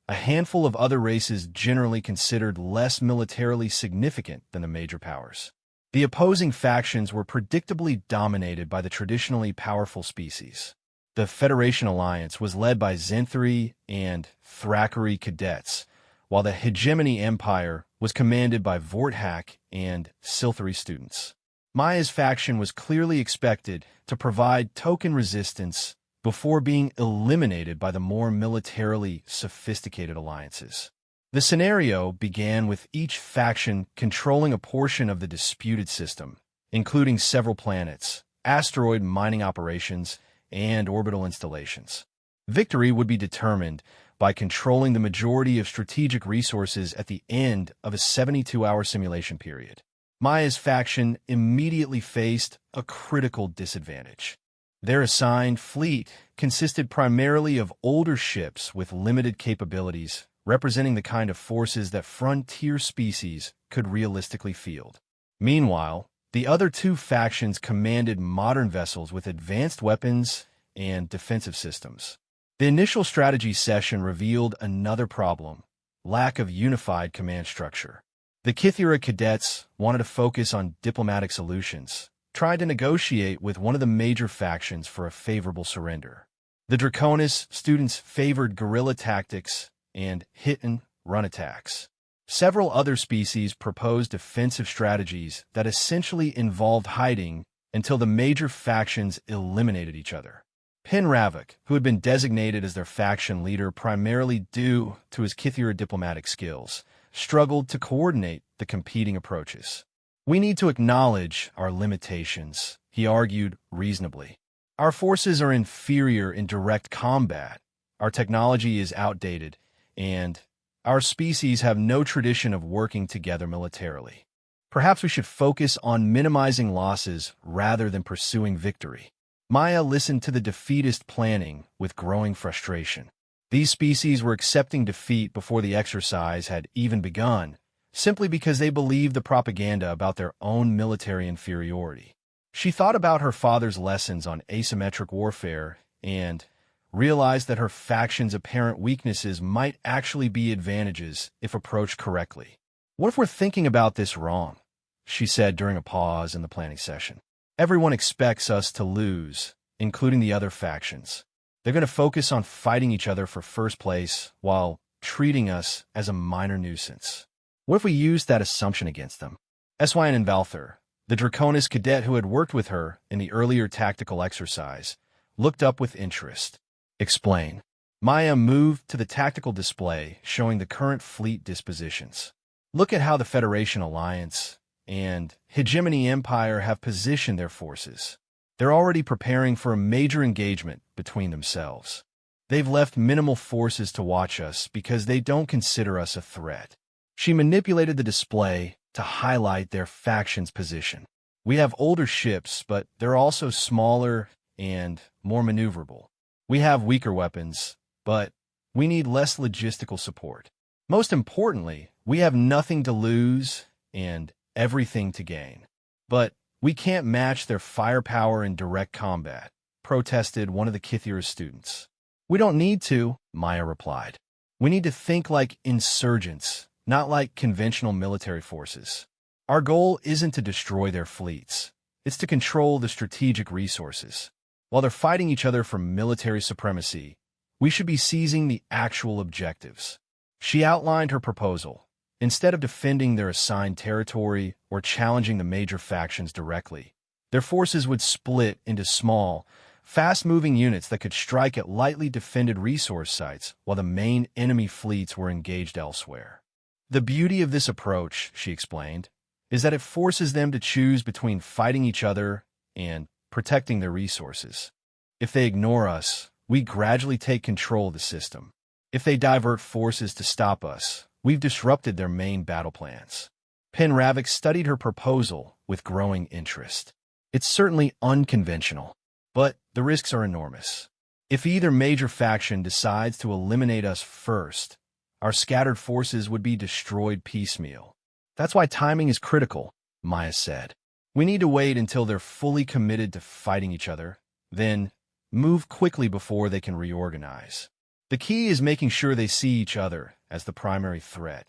a handful of other races generally considered less militarily significant than the major powers. The opposing factions were predictably dominated by the traditionally powerful species. The Federation Alliance was led by Zenthri and Thrakari cadets, while the Hegemony Empire was commanded by Vorthak and Silthri students. Maya's faction was clearly expected to provide token resistance before being eliminated by the more militarily sophisticated alliances. The scenario began with each faction controlling a portion of the disputed system, including several planets, asteroid mining operations, and orbital installations. Victory would be determined by controlling the majority of strategic resources at the end of a 72-hour simulation period. Maya's faction immediately faced a critical disadvantage. Their assigned fleet consisted primarily of older ships with limited capabilities, representing the kind of forces that frontier species could realistically field. Meanwhile, the other 2 factions commanded modern vessels with advanced weapons and defensive systems. The initial strategy session revealed another problem: lack of unified command structure. The Kithira cadets wanted to focus on diplomatic solutions, tried to negotiate with one of the major factions for a favorable surrender. The Draconis students favored guerrilla tactics and hit-and-run attacks. Several other species proposed defensive strategies that essentially involved hiding until the major factions eliminated each other. Penravik, who had been designated as their faction leader primarily due to his Kithira diplomatic skills, struggled to coordinate the competing approaches. "We need to acknowledge our limitations," he argued reasonably. "Our forces are inferior in direct combat, our technology is outdated, and our species have no tradition of working together militarily. Perhaps we should focus on minimizing losses rather than pursuing victory." Maya listened to the defeatist planning with growing frustration. These species were accepting defeat before the exercise had even begun, simply because they believed the propaganda about their own military inferiority. She thought about her father's lessons on asymmetric warfare and realized that her faction's apparent weaknesses might actually be advantages if approached correctly. "What if we're thinking about this wrong?" she said during a pause in the planning session. "Everyone expects us to lose, including the other factions. They're going to focus on fighting each other for first place while treating us as a minor nuisance. What if we use that assumption against them?" Syn and Valther, the Draconis cadet who had worked with her in the earlier tactical exercise, looked up with interest. "Explain." Maya moved to the tactical display showing the current fleet dispositions. "Look at how the Federation Alliance and Hegemony Empire have positioned their forces. They're already preparing for a major engagement between themselves. They've left minimal forces to watch us because they don't consider us a threat." She manipulated the display to highlight their faction's position. "We have older ships, but they're also smaller and more maneuverable. We have weaker weapons, but we need less logistical support. Most importantly, we have nothing to lose and everything to gain. But we can't match their firepower in direct combat," protested one of the Kithira's students. "We don't need to," Maya replied. "We need to think like insurgents, not like conventional military forces. Our goal isn't to destroy their fleets. It's to control the strategic resources. While they're fighting each other for military supremacy, we should be seizing the actual objectives." She outlined her proposal. Instead of defending their assigned territory or challenging the major factions directly, their forces would split into small, fast-moving units that could strike at lightly defended resource sites while the main enemy fleets were engaged elsewhere. "The beauty of this approach," she explained, "is that it forces them to choose between fighting each other and protecting their resources. If they ignore us, we gradually take control of the system. If they divert forces to stop us, we've disrupted their main battle plans." Penravik studied her proposal with growing interest. "It's certainly unconventional, but the risks are enormous. If either major faction decides to eliminate us first, our scattered forces would be destroyed piecemeal. That's why timing is critical," Maya said. "We need to wait until they're fully committed to fighting each other, then move quickly before they can reorganize. The key is making sure they see each other as the primary threat,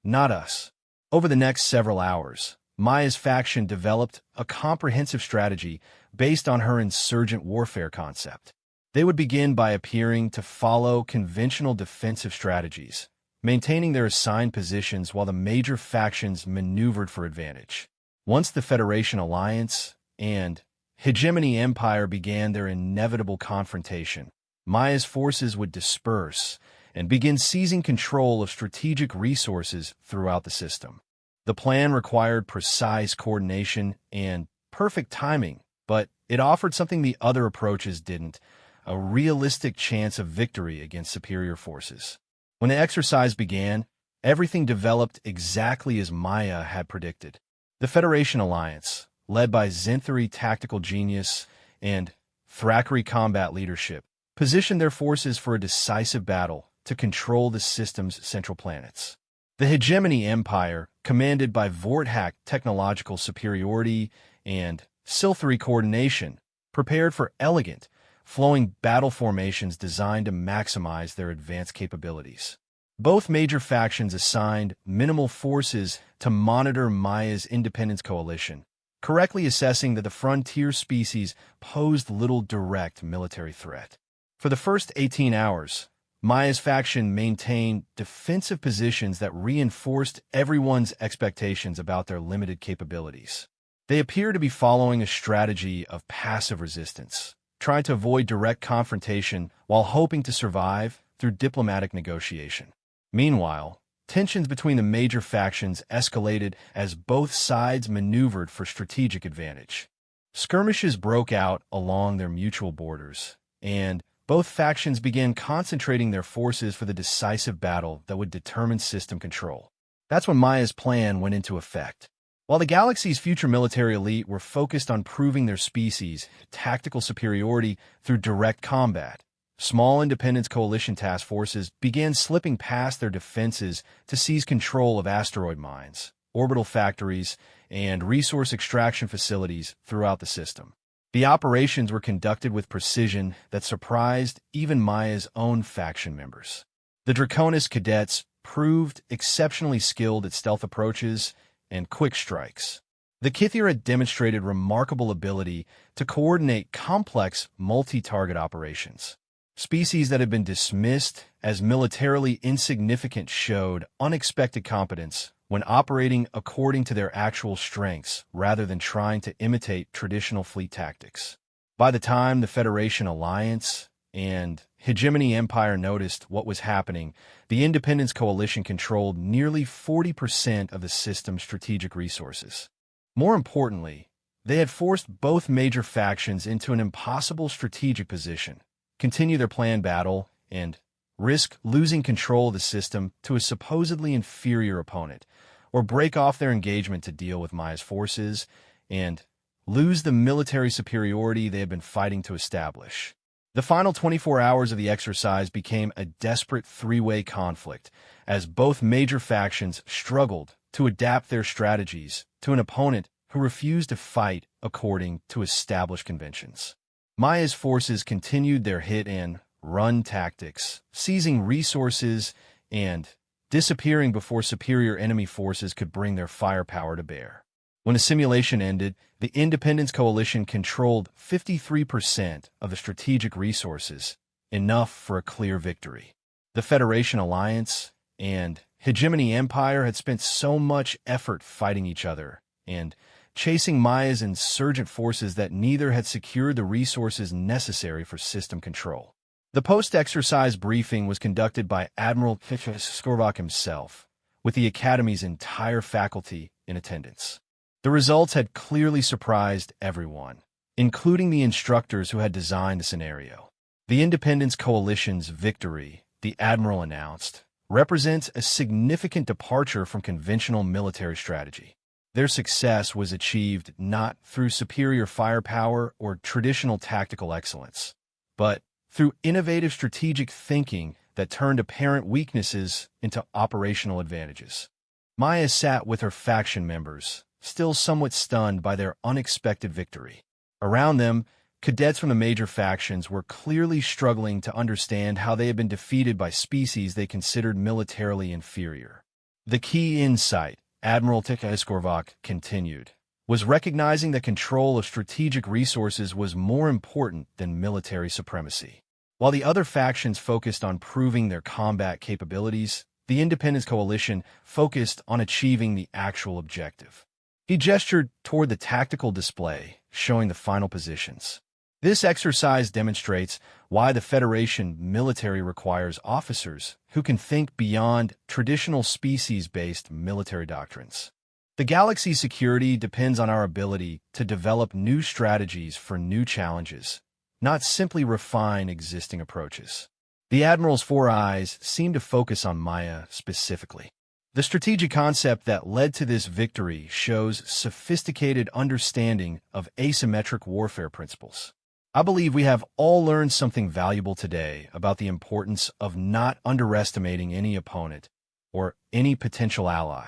not us." Over the next several hours, Maya's faction developed a comprehensive strategy based on her insurgent warfare concept. They would begin by appearing to follow conventional defensive strategies, maintaining their assigned positions while the major factions maneuvered for advantage. Once the Federation Alliance and Hegemony Empire began their inevitable confrontation, Maya's forces would disperse and begin seizing control of strategic resources throughout the system. The plan required precise coordination and perfect timing, but it offered something the other approaches didn't: a realistic chance of victory against superior forces. When the exercise began, everything developed exactly as Maya had predicted. The Federation Alliance, led by Zinthari tactical genius and Thrakari combat leadership, positioned their forces for a decisive battle to control the system's central planets. The Hegemony Empire, commanded by Vorthak technological superiority and Silthari coordination, prepared for elegant, flowing battle formations designed to maximize their advanced capabilities. Both major factions assigned minimal forces to monitor Maya's independence coalition, correctly assessing that the frontier species posed little direct military threat. For the first 18 hours, Maya's faction maintained defensive positions that reinforced everyone's expectations about their limited capabilities. They appear to be following a strategy of passive resistance, trying to avoid direct confrontation while hoping to survive through diplomatic negotiation. Meanwhile, tensions between the major factions escalated as both sides maneuvered for strategic advantage. Skirmishes broke out along their mutual borders, and both factions began concentrating their forces for the decisive battle that would determine system control. That's when Maya's plan went into effect. While the galaxy's future military elite were focused on proving their species' tactical superiority through direct combat, small Independence Coalition task forces began slipping past their defenses to seize control of asteroid mines, orbital factories, and resource extraction facilities throughout the system. The operations were conducted with precision that surprised even Maya's own faction members. The Draconis cadets proved exceptionally skilled at stealth approaches and quick strikes. The Kythera demonstrated remarkable ability to coordinate complex multi-target operations. Species that had been dismissed as militarily insignificant showed unexpected competence when operating according to their actual strengths rather than trying to imitate traditional fleet tactics. By the time the Federation Alliance and Hegemony Empire noticed what was happening, the Independence Coalition controlled nearly 40% of the system's strategic resources. More importantly, they had forced both major factions into an impossible strategic position: continue their planned battle and risk losing control of the system to a supposedly inferior opponent, or break off their engagement to deal with Maya's forces and lose the military superiority they had been fighting to establish. The final 24 hours of the exercise became a desperate three-way conflict, as both major factions struggled to adapt their strategies to an opponent who refused to fight according to established conventions. Maya's forces continued their hit-and-run tactics, seizing resources and disappearing before superior enemy forces could bring their firepower to bear. When the simulation ended, the Independence Coalition controlled 53% of the strategic resources, enough for a clear victory. The Federation Alliance and Hegemony Empire had spent so much effort fighting each other and chasing Maya's insurgent forces that neither had secured the resources necessary for system control. The post-exercise briefing was conducted by Admiral HFY himself, with the Academy's entire faculty in attendance. The results had clearly surprised everyone, including the instructors who had designed the scenario. The Independence Coalition's victory, the Admiral announced, represents a significant departure from conventional military strategy. Their success was achieved not through superior firepower or traditional tactical excellence, but through innovative strategic thinking that turned apparent weaknesses into operational advantages. Maya sat with her faction members, still somewhat stunned by their unexpected victory. Around them, cadets from the major factions were clearly struggling to understand how they had been defeated by species they considered militarily inferior. The key insight, Admiral HFY continued, was recognizing that control of strategic resources was more important than military supremacy. While the other factions focused on proving their combat capabilities, the Independence Coalition focused on achieving the actual objective. He gestured toward the tactical display, showing the final positions. This exercise demonstrates why the Federation military requires officers who can think beyond traditional species-based military doctrines. The galaxy's security depends on our ability to develop new strategies for new challenges, not simply refine existing approaches. The Admiral's four eyes seemed to focus on Maya specifically. The strategic concept that led to this victory shows sophisticated understanding of asymmetric warfare principles. I believe we have all learned something valuable today about the importance of not underestimating any opponent or any potential ally.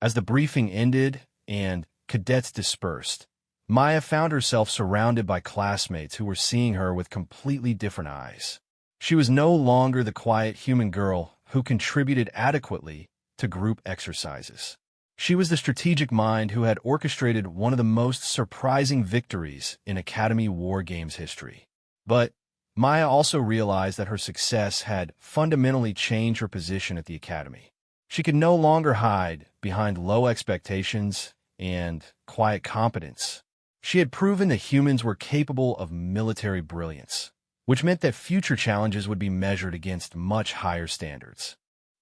As the briefing ended and cadets dispersed, Maya found herself surrounded by classmates who were seeing her with completely different eyes. She was no longer the quiet human girl who contributed adequately to group exercises. She was the strategic mind who had orchestrated one of the most surprising victories in Academy War Games history. But Maya also realized that her success had fundamentally changed her position at the Academy. She could no longer hide behind low expectations and quiet competence. She had proven that humans were capable of military brilliance, which meant that future challenges would be measured against much higher standards.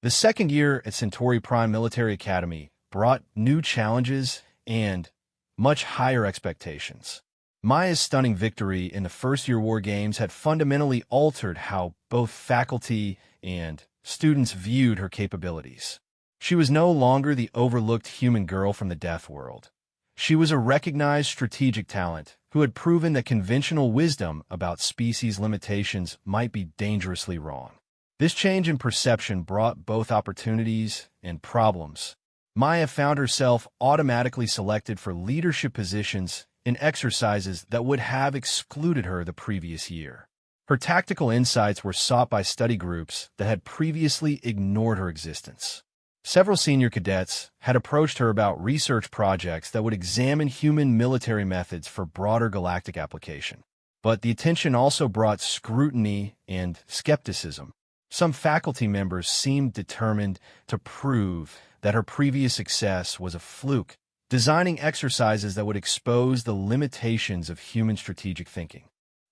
The second year at Centauri Prime Military Academy brought new challenges and much higher expectations. Maya's stunning victory in the first-year War Games had fundamentally altered how both faculty and students viewed her capabilities. She was no longer the overlooked human girl from the Deathworld. She was a recognized strategic talent who had proven that conventional wisdom about species limitations might be dangerously wrong. This change in perception brought both opportunities and problems. Maya found herself automatically selected for leadership positions in exercises that would have excluded her the previous year. Her tactical insights were sought by study groups that had previously ignored her existence. Several senior cadets had approached her about research projects that would examine human military methods for broader galactic application. But the attention also brought scrutiny and skepticism. Some faculty members seemed determined to prove that her previous success was a fluke, designing exercises that would expose the limitations of human strategic thinking.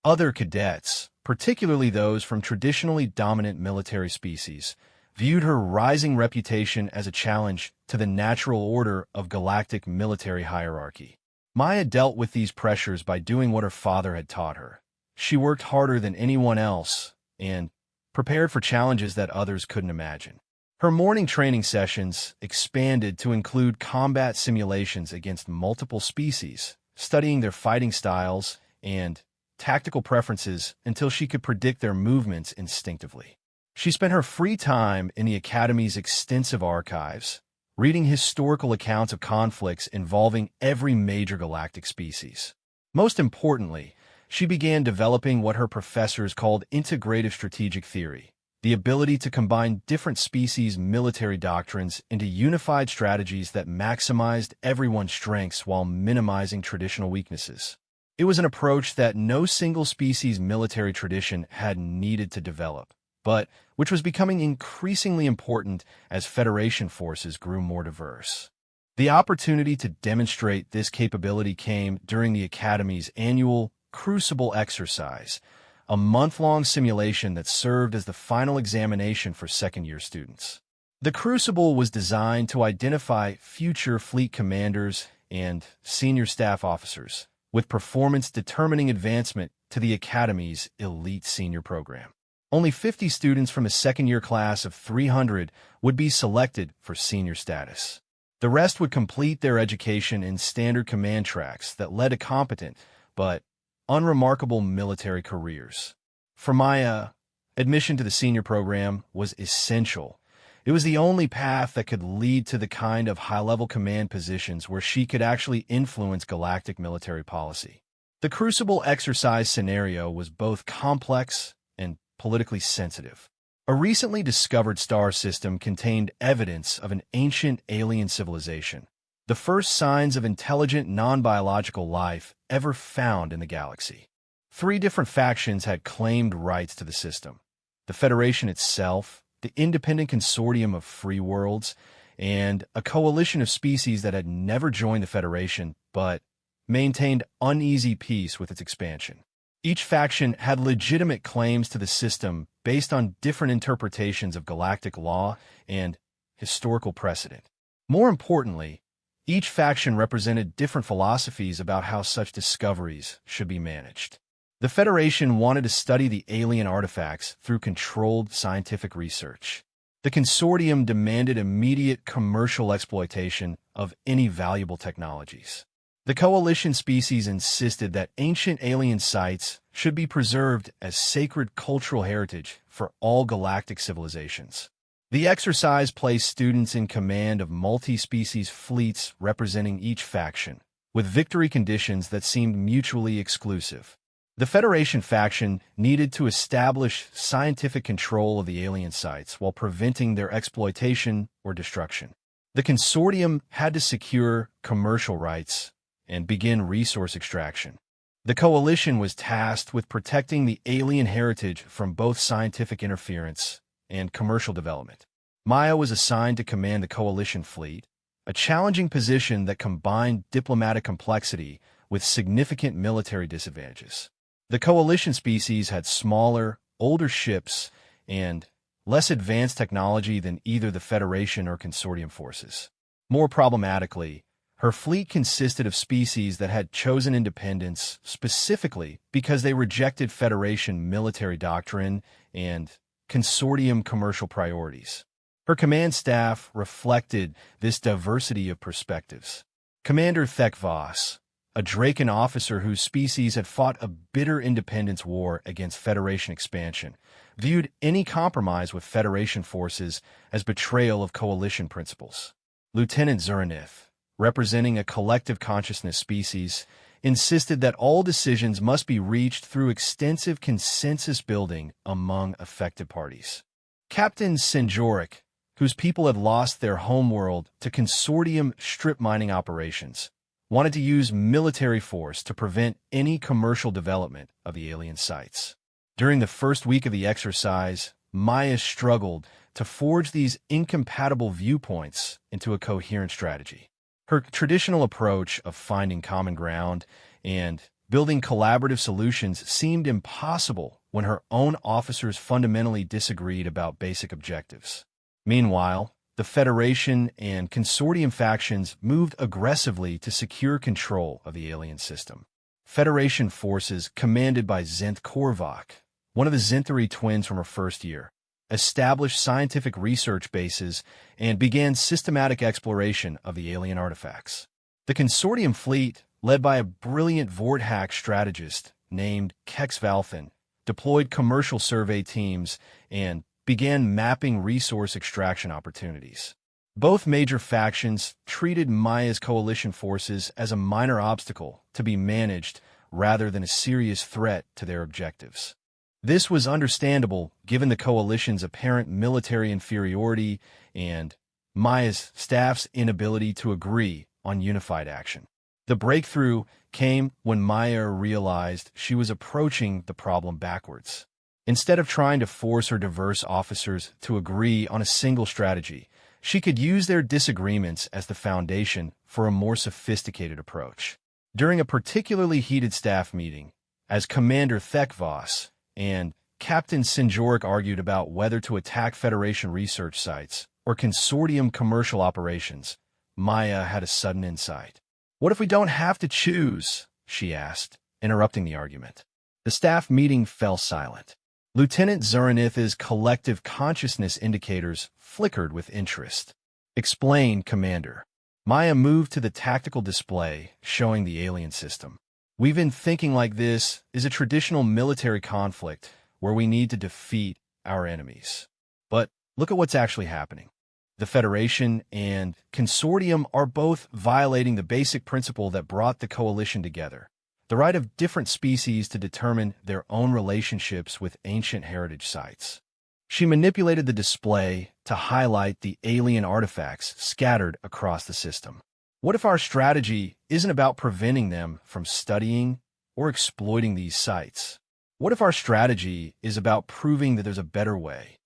Other cadets, particularly those from traditionally dominant military species, viewed her rising reputation as a challenge to the natural order of galactic military hierarchy. Maya dealt with these pressures by doing what her father had taught her. She worked harder than anyone else and prepared for challenges that others couldn't imagine. Her morning training sessions expanded to include combat simulations against multiple species, studying their fighting styles and tactical preferences until she could predict their movements instinctively. She spent her free time in the Academy's extensive archives, reading historical accounts of conflicts involving every major galactic species. Most importantly, she began developing what her professors called integrative strategic theory, the ability to combine different species' military doctrines into unified strategies that maximized everyone's strengths while minimizing traditional weaknesses. It was an approach that no single species' military tradition had needed to develop, but which was becoming increasingly important as Federation forces grew more diverse. The opportunity to demonstrate this capability came during the Academy's annual Crucible exercise, a month-long simulation that served as the final examination for second-year students. The Crucible was designed to identify future fleet commanders and senior staff officers, with performance determining advancement to the Academy's elite senior program. Only 50 students from a second-year class of 300 would be selected for senior status. The rest would complete their education in standard command tracks that led to competent, but unremarkable military careers. For Maya, admission to the senior program was essential. It was the only path that could lead to the kind of high-level command positions where she could actually influence galactic military policy. The Crucible exercise scenario was both complex and politically sensitive. A recently discovered star system contained evidence of an ancient alien civilization, the first signs of intelligent non-biological life ever found in the galaxy. 3 different factions had claimed rights to the system: the Federation itself, the independent consortium of free worlds, and a coalition of species that had never joined the Federation but maintained uneasy peace with its expansion. Each faction had legitimate claims to the system based on different interpretations of galactic law and historical precedent. More importantly, each faction represented different philosophies about how such discoveries should be managed. The Federation wanted to study the alien artifacts through controlled scientific research. The consortium demanded immediate commercial exploitation of any valuable technologies. The coalition species insisted that ancient alien sites should be preserved as sacred cultural heritage for all galactic civilizations. The exercise placed students in command of multi-species fleets representing each faction, with victory conditions that seemed mutually exclusive. The Federation faction needed to establish scientific control of the alien sites while preventing their exploitation or destruction. The consortium had to secure commercial rights and begin resource extraction. The coalition was tasked with protecting the alien heritage from both scientific interference and commercial development. Maya was assigned to command the coalition fleet, a challenging position that combined diplomatic complexity with significant military disadvantages. The coalition species had smaller, older ships and less advanced technology than either the Federation or consortium forces. More problematically, her fleet consisted of species that had chosen independence specifically because they rejected Federation military doctrine and consortium commercial priorities. Her command staff reflected this diversity of perspectives. Commander Thekvos, a Draken officer whose species had fought a bitter independence war against Federation expansion, viewed any compromise with Federation forces as betrayal of coalition principles. Lieutenant Zuranith, representing a collective consciousness species, insisted that all decisions must be reached through extensive consensus building among affected parties. Captain Sinjorik, whose people had lost their homeworld to consortium strip mining operations, wanted to use military force to prevent any commercial development of the alien sites. During the first week of the exercise, Maya struggled to forge these incompatible viewpoints into a coherent strategy. Her traditional approach of finding common ground and building collaborative solutions seemed impossible when her own officers fundamentally disagreed about basic objectives. Meanwhile, the Federation and consortium factions moved aggressively to secure control of the alien system. Federation forces, commanded by Zenth Korvak, one of the Zenthari twins from her first year, established scientific research bases and began systematic exploration of the alien artifacts. The consortium fleet, led by a brilliant Vorthack strategist named Kex Valthin, deployed commercial survey teams and began mapping resource extraction opportunities. Both major factions treated Maya's coalition forces as a minor obstacle to be managed rather than a serious threat to their objectives. This was understandable given the coalition's apparent military inferiority and Maya's staff's inability to agree on unified action. The breakthrough came when Maya realized she was approaching the problem backwards. Instead of trying to force her diverse officers to agree on a single strategy, she could use their disagreements as the foundation for a more sophisticated approach. During a particularly heated staff meeting, as Commander Thekvas and Captain Sinjorik argued about whether to attack Federation research sites or consortium commercial operations, Maya had a sudden insight. "What if we don't have to choose?" she asked, interrupting the argument. The staff meeting fell silent. Lieutenant Zuranith's collective consciousness indicators flickered with interest. "Explain, Commander." Maya moved to the tactical display, showing the alien system. "We've been thinking like this is a traditional military conflict where we need to defeat our enemies. But look at what's actually happening. The Federation and Consortium are both violating the basic principle that brought the coalition together, the right of different species to determine their own relationships with ancient heritage sites." She manipulated the display to highlight the alien artifacts scattered across the system. "What if our strategy isn't about preventing them from studying or exploiting these sites? What if our strategy is about proving that there's a better way?"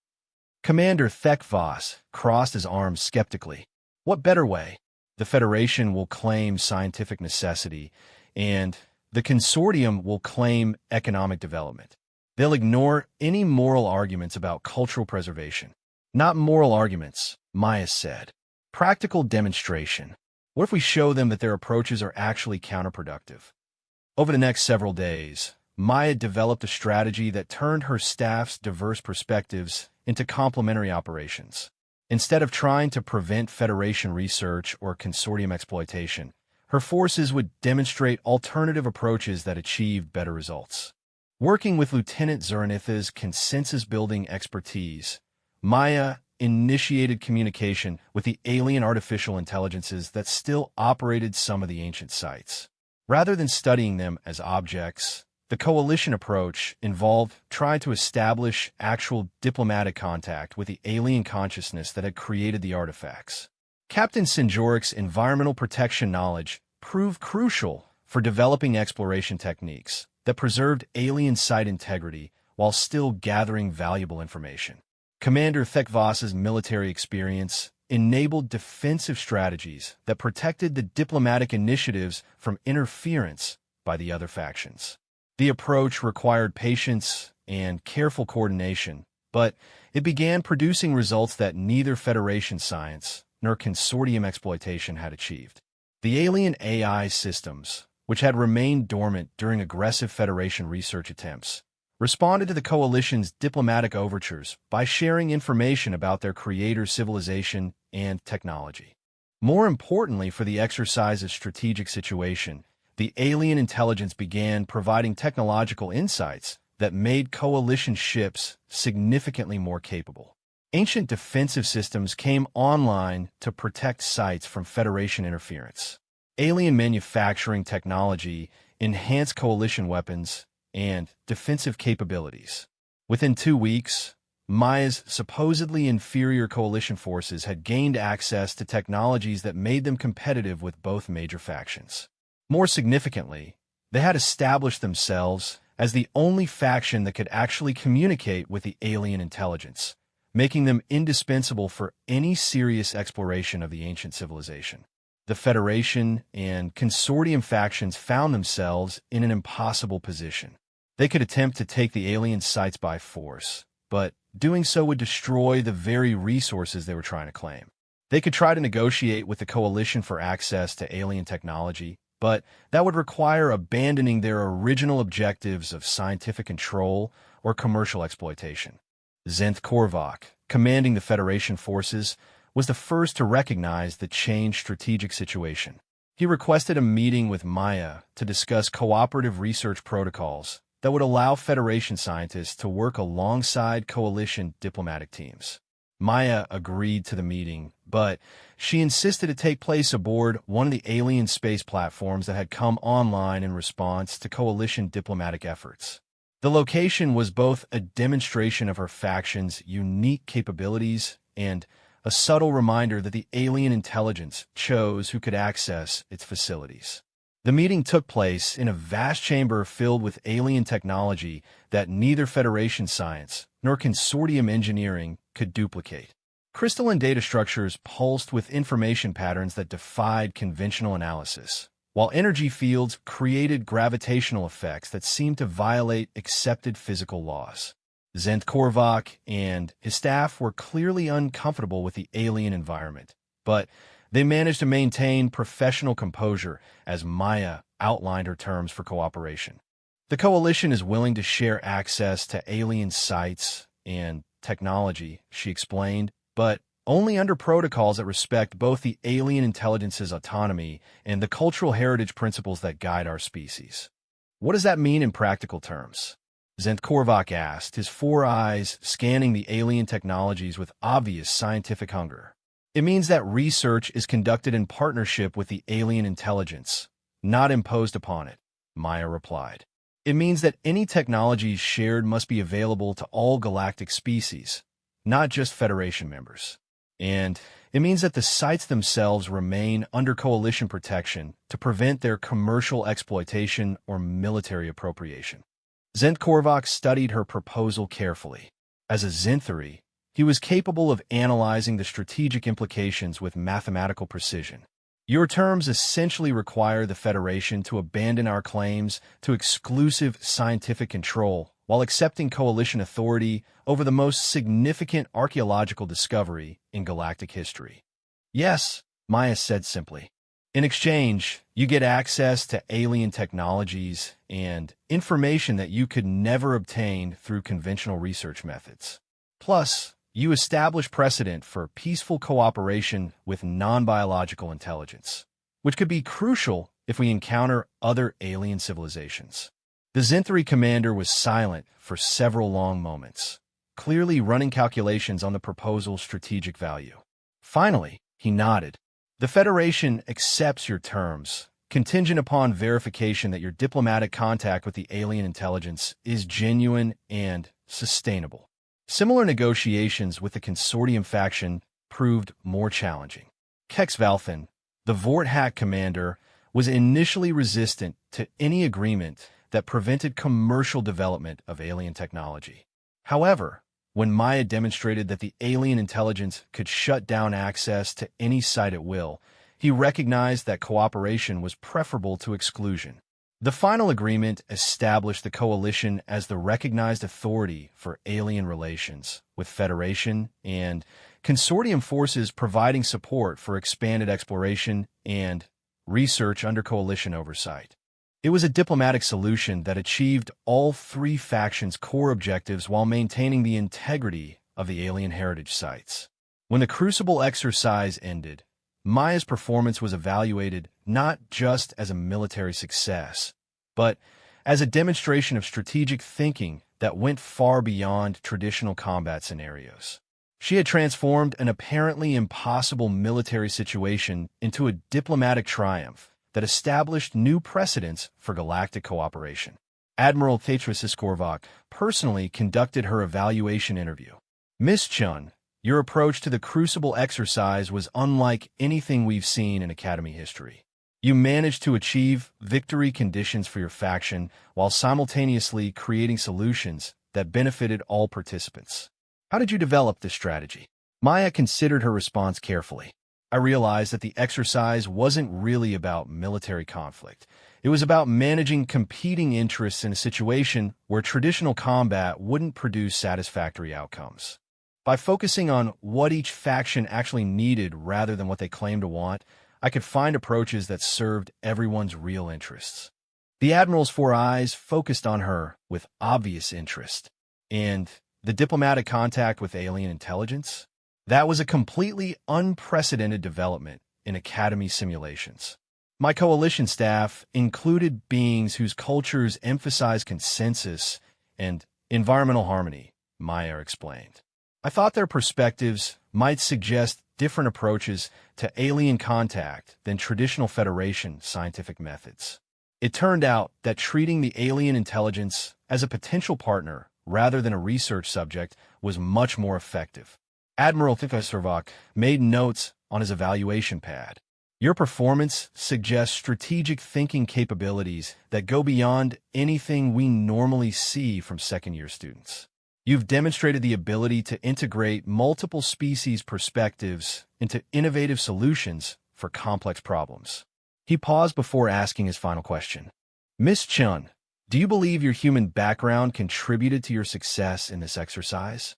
Commander Thekvas crossed his arms skeptically. "What better way? The Federation will claim scientific necessity, and the Consortium will claim economic development. They'll ignore any moral arguments about cultural preservation." "Not moral arguments," Maya said. "Practical demonstration. What if we show them that their approaches are actually counterproductive?" Over the next several days, Maya developed a strategy that turned her staff's diverse perspectives into complementary operations. Instead of trying to prevent Federation research or consortium exploitation, her forces would demonstrate alternative approaches that achieved better results. Working with Lieutenant Zuranith's consensus-building expertise, Maya initiated communication with the alien artificial intelligences that still operated some of the ancient sites. Rather than studying them as objects, the coalition approach involved trying to establish actual diplomatic contact with the alien consciousness that had created the artifacts. Captain Sinjorik's environmental protection knowledge proved crucial for developing exploration techniques that preserved alien site integrity while still gathering valuable information. Commander Thekvas's military experience enabled defensive strategies that protected the diplomatic initiatives from interference by the other factions. The approach required patience and careful coordination, but it began producing results that neither Federation science nor consortium exploitation had achieved. The alien AI systems, which had remained dormant during aggressive Federation research attempts, responded to the coalition's diplomatic overtures by sharing information about their creator's civilization and technology. More importantly for the exercise's strategic situation, the alien intelligence began providing technological insights that made coalition ships significantly more capable. Ancient defensive systems came online to protect sites from Federation interference. Alien manufacturing technology enhanced coalition weapons and defensive capabilities. Within 2 weeks, Maya's supposedly inferior coalition forces had gained access to technologies that made them competitive with both major factions. More significantly, they had established themselves as the only faction that could actually communicate with the alien intelligence, making them indispensable for any serious exploration of the ancient civilization. The Federation and Consortium factions found themselves in an impossible position. They could attempt to take the alien sites by force, but doing so would destroy the very resources they were trying to claim. They could try to negotiate with the Coalition for access to alien technology, but that would require abandoning their original objectives of scientific control or commercial exploitation. Zenth Korvak, commanding the Federation forces, was the first to recognize the changed strategic situation. He requested a meeting with Maya to discuss cooperative research protocols that would allow Federation scientists to work alongside coalition diplomatic teams. Maya agreed to the meeting, but she insisted it take place aboard one of the alien space platforms that had come online in response to coalition diplomatic efforts. The location was both a demonstration of her faction's unique capabilities and a subtle reminder that the alien intelligence chose who could access its facilities. The meeting took place in a vast chamber filled with alien technology that neither Federation science nor Consortium engineering could duplicate. Crystalline data structures pulsed with information patterns that defied conventional analysis, while energy fields created gravitational effects that seemed to violate accepted physical laws. Zenth Korvak and his staff were clearly uncomfortable with the alien environment, but they managed to maintain professional composure as Maya outlined her terms for cooperation. The Coalition is willing to share access to alien sites and technology, she explained, but only under protocols that respect both the alien intelligence's autonomy and the cultural heritage principles that guide our species. What does that mean in practical terms? Zenth Korvak asked, his 4 eyes scanning the alien technologies with obvious scientific hunger. It means that research is conducted in partnership with the alien intelligence, not imposed upon it, Maya replied. It means that any technologies shared must be available to all galactic species, not just Federation members. And it means that the sites themselves remain under Coalition protection to prevent their commercial exploitation or military appropriation. Zenth Korvak studied her proposal carefully. As a Zenthari, he was capable of analyzing the strategic implications with mathematical precision. Your terms essentially require the Federation to abandon our claims to exclusive scientific control while accepting Coalition authority over the most significant archaeological discovery in galactic history. Yes, Maya said simply. In exchange, you get access to alien technologies and information that you could never obtain through conventional research methods. Plus, you establish precedent for peaceful cooperation with non-biological intelligence, which could be crucial if we encounter other alien civilizations. The Zenthari commander was silent for several long moments, clearly running calculations on the proposal's strategic value. Finally, he nodded. The Federation accepts your terms, contingent upon verification that your diplomatic contact with the alien intelligence is genuine and sustainable. Similar negotiations with the Consortium faction proved more challenging. Kex Valthan, the Vorthack commander, was initially resistant to any agreement that prevented commercial development of alien technology. However, when Maya demonstrated that the alien intelligence could shut down access to any site at will, he recognized that cooperation was preferable to exclusion. The final agreement established the Coalition as the recognized authority for alien relations, with Federation and Consortium forces providing support for expanded exploration and research under Coalition oversight. It was a diplomatic solution that achieved all 3 factions' core objectives while maintaining the integrity of the alien heritage sites. When the Crucible exercise ended, Maya's performance was evaluated not just as a military success, but as a demonstration of strategic thinking that went far beyond traditional combat scenarios. She had transformed an apparently impossible military situation into a diplomatic triumph that established new precedents for galactic cooperation. Admiral Skorvak personally conducted her evaluation interview. Miss Chun, your approach to the Crucible exercise was unlike anything we've seen in Academy history. You managed to achieve victory conditions for your faction while simultaneously creating solutions that benefited all participants. How did you develop this strategy? Maya considered her response carefully. I realized that the exercise wasn't really about military conflict. It was about managing competing interests in a situation where traditional combat wouldn't produce satisfactory outcomes. By focusing on what each faction actually needed rather than what they claimed to want, I could find approaches that served everyone's real interests. The Admiral's four eyes focused on her with obvious interest. And the diplomatic contact with alien intelligence? That was a completely unprecedented development in Academy simulations. My coalition staff included beings whose cultures emphasize consensus and environmental harmony, Maya explained. I thought their perspectives might suggest different approaches to alien contact than traditional Federation scientific methods. It turned out that treating the alien intelligence as a potential partner rather than a research subject was much more effective. Admiral Skorvak made notes on his evaluation pad. Your performance suggests strategic thinking capabilities that go beyond anything we normally see from second-year students. You've demonstrated the ability to integrate multiple species perspectives into innovative solutions for complex problems. He paused before asking his final question. Miss Chun, do you believe your human background contributed to your success in this exercise?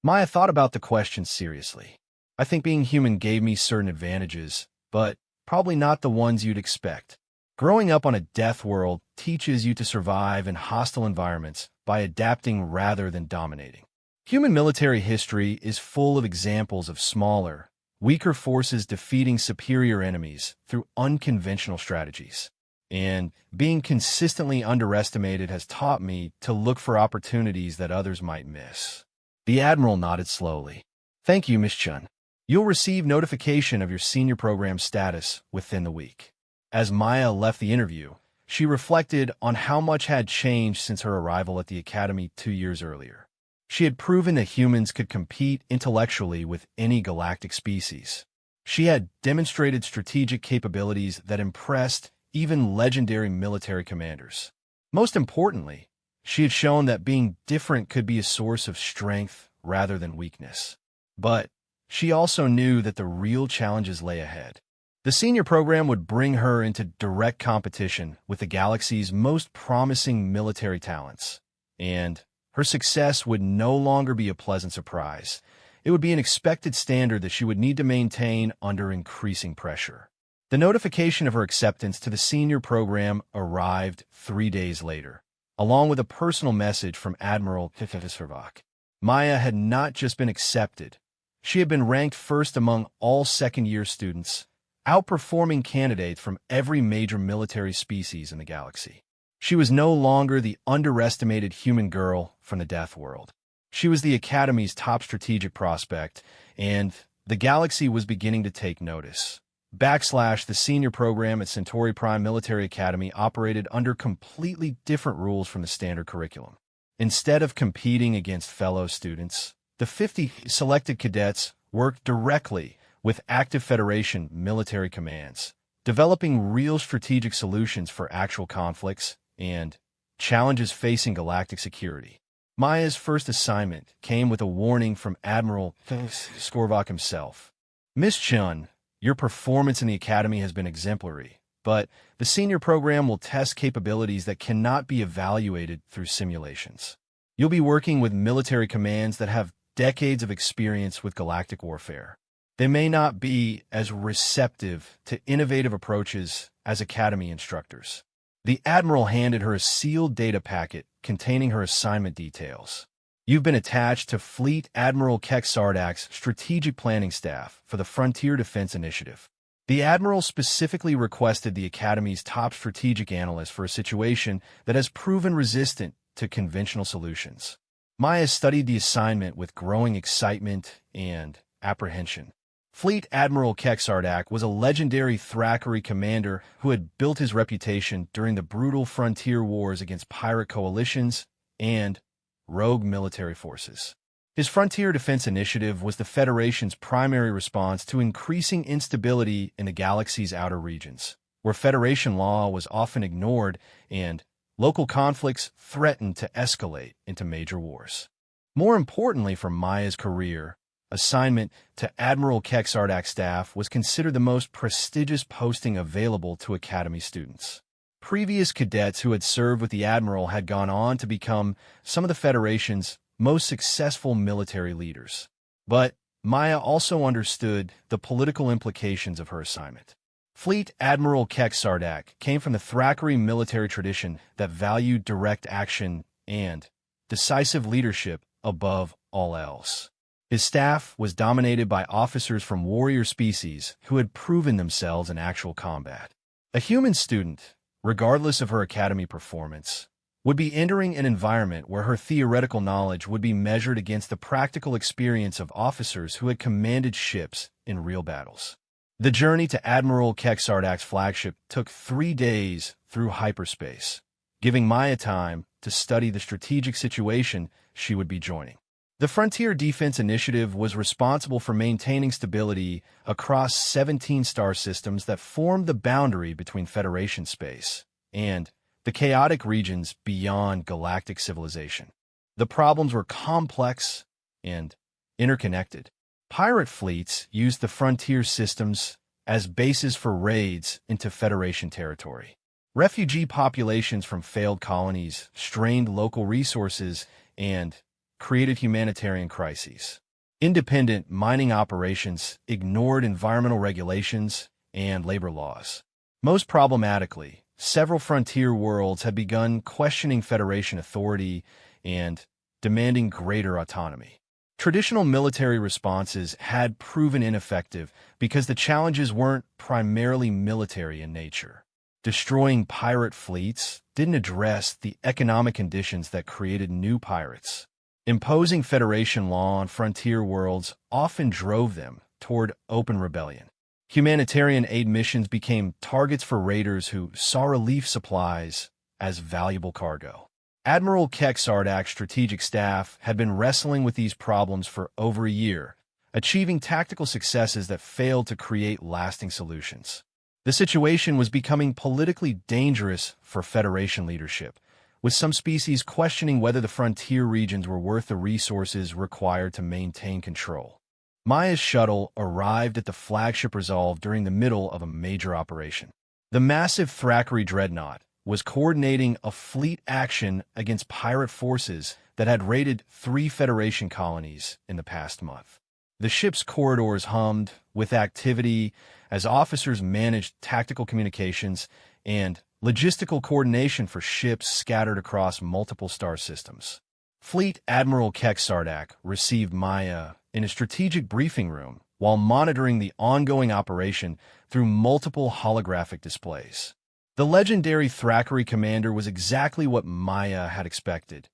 Maya thought about the question seriously. I think being human gave me certain advantages, but probably not the ones you'd expect. Growing up on a death world teaches you to survive in hostile environments by adapting rather than dominating. Human military history is full of examples of smaller, weaker forces defeating superior enemies through unconventional strategies. And being consistently underestimated has taught me to look for opportunities that others might miss. The Admiral nodded slowly. Thank you, Miss Chun. You'll receive notification of your senior program status within the week. As Maya left the interview, she reflected on how much had changed since her arrival at the Academy 2 years earlier. She had proven that humans could compete intellectually with any galactic species. She had demonstrated strategic capabilities that impressed even legendary military commanders. Most importantly, she had shown that being different could be a source of strength rather than weakness. But she also knew that the real challenges lay ahead. The senior program would bring her into direct competition with the galaxy's most promising military talents, and her success would no longer be a pleasant surprise. It would be an expected standard that she would need to maintain under increasing pressure. The notification of her acceptance to the senior program arrived 3 days later, along with a personal message from Admiral Skorvak. Maya had not just been accepted. She had been ranked first among all second-year students, outperforming candidates from every major military species in the galaxy. She was no longer the underestimated human girl from the Death World. She was the Academy's top strategic prospect, and the galaxy was beginning to take notice. The senior program at Centauri Prime Military Academy operated under completely different rules from the standard curriculum. Instead of competing against fellow students, the 50 selected cadets worked directly with active Federation military commands, developing real strategic solutions for actual conflicts and challenges facing galactic security. Maya's first assignment came with a warning from Admiral Skorvak himself. Miss Chun, your performance in the Academy has been exemplary, but the senior program will test capabilities that cannot be evaluated through simulations. You'll be working with military commands that have decades of experience with galactic warfare. They may not be as receptive to innovative approaches as Academy instructors. The Admiral handed her a sealed data packet containing her assignment details. You've been attached to Fleet Admiral Kek Sardak's strategic planning staff for the Frontier Defense Initiative. The Admiral specifically requested the Academy's top strategic analyst for a situation that has proven resistant to conventional solutions. Maya studied the assignment with growing excitement and apprehension. Fleet Admiral Kexardak was a legendary Thackeray commander who had built his reputation during the brutal frontier wars against pirate coalitions and rogue military forces. His Frontier Defense Initiative was the Federation's primary response to increasing instability in the galaxy's outer regions, where Federation law was often ignored and local conflicts threatened to escalate into major wars. More importantly for Maya's career, assignment to Admiral Kexardak's staff was considered the most prestigious posting available to Academy students. Previous cadets who had served with the Admiral had gone on to become some of the Federation's most successful military leaders. But Maya also understood the political implications of her assignment. Fleet Admiral Kexardak came from the Thackeray military tradition that valued direct action and decisive leadership above all else. His staff was dominated by officers from warrior species who had proven themselves in actual combat. A human student, regardless of her academy performance, would be entering an environment where her theoretical knowledge would be measured against the practical experience of officers who had commanded ships in real battles. The journey to Admiral Kexardak's flagship took 3 days through hyperspace, giving Maya time to study the strategic situation she would be joining. The Frontier Defense Initiative was responsible for maintaining stability across 17 star systems that formed the boundary between Federation space and the chaotic regions beyond galactic civilization. The problems were complex and interconnected. Pirate fleets used the frontier systems as bases for raids into Federation territory. Refugee populations from failed colonies strained local resources and created humanitarian crises. Independent mining operations ignored environmental regulations and labor laws. Most problematically, several frontier worlds had begun questioning Federation authority and demanding greater autonomy. Traditional military responses had proven ineffective because the challenges weren't primarily military in nature. Destroying pirate fleets didn't address the economic conditions that created new pirates. Imposing Federation law on frontier worlds often drove them toward open rebellion. Humanitarian aid missions became targets for raiders who saw relief supplies as valuable cargo. Admiral Kexardak's strategic staff had been wrestling with these problems for over a year, achieving tactical successes that failed to create lasting solutions. The situation was becoming politically dangerous for Federation leadership, with some species questioning whether the frontier regions were worth the resources required to maintain control. Maya's shuttle arrived at the flagship Resolve during the middle of a major operation. The massive Thackeray dreadnought was coordinating a fleet action against pirate forces that had raided 3 Federation colonies in the past month. The ship's corridors hummed with activity as officers managed tactical communications and logistical coordination for ships scattered across multiple star systems. Fleet Admiral Kexardak received Maya in a strategic briefing room while monitoring the ongoing operation through multiple holographic displays. The legendary Thackeray commander was exactly what Maya had expected.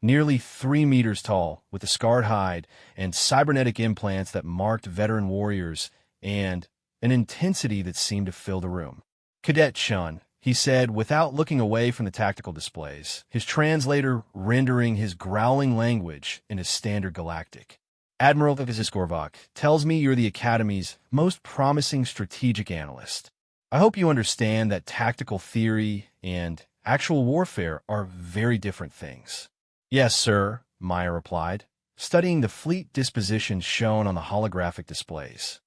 Nearly 3 meters tall, with a scarred hide and cybernetic implants that marked veteran warriors, and an intensity that seemed to fill the room. "Cadet Chun," he said without looking away from the tactical displays, his translator rendering his growling language in his standard galactic. "Admiral Viziskorvak tells me you're the Academy's most promising strategic analyst. I hope you understand that tactical theory and actual warfare are very different things." "Yes, sir," Maya replied, studying the fleet dispositions shown on the holographic displays.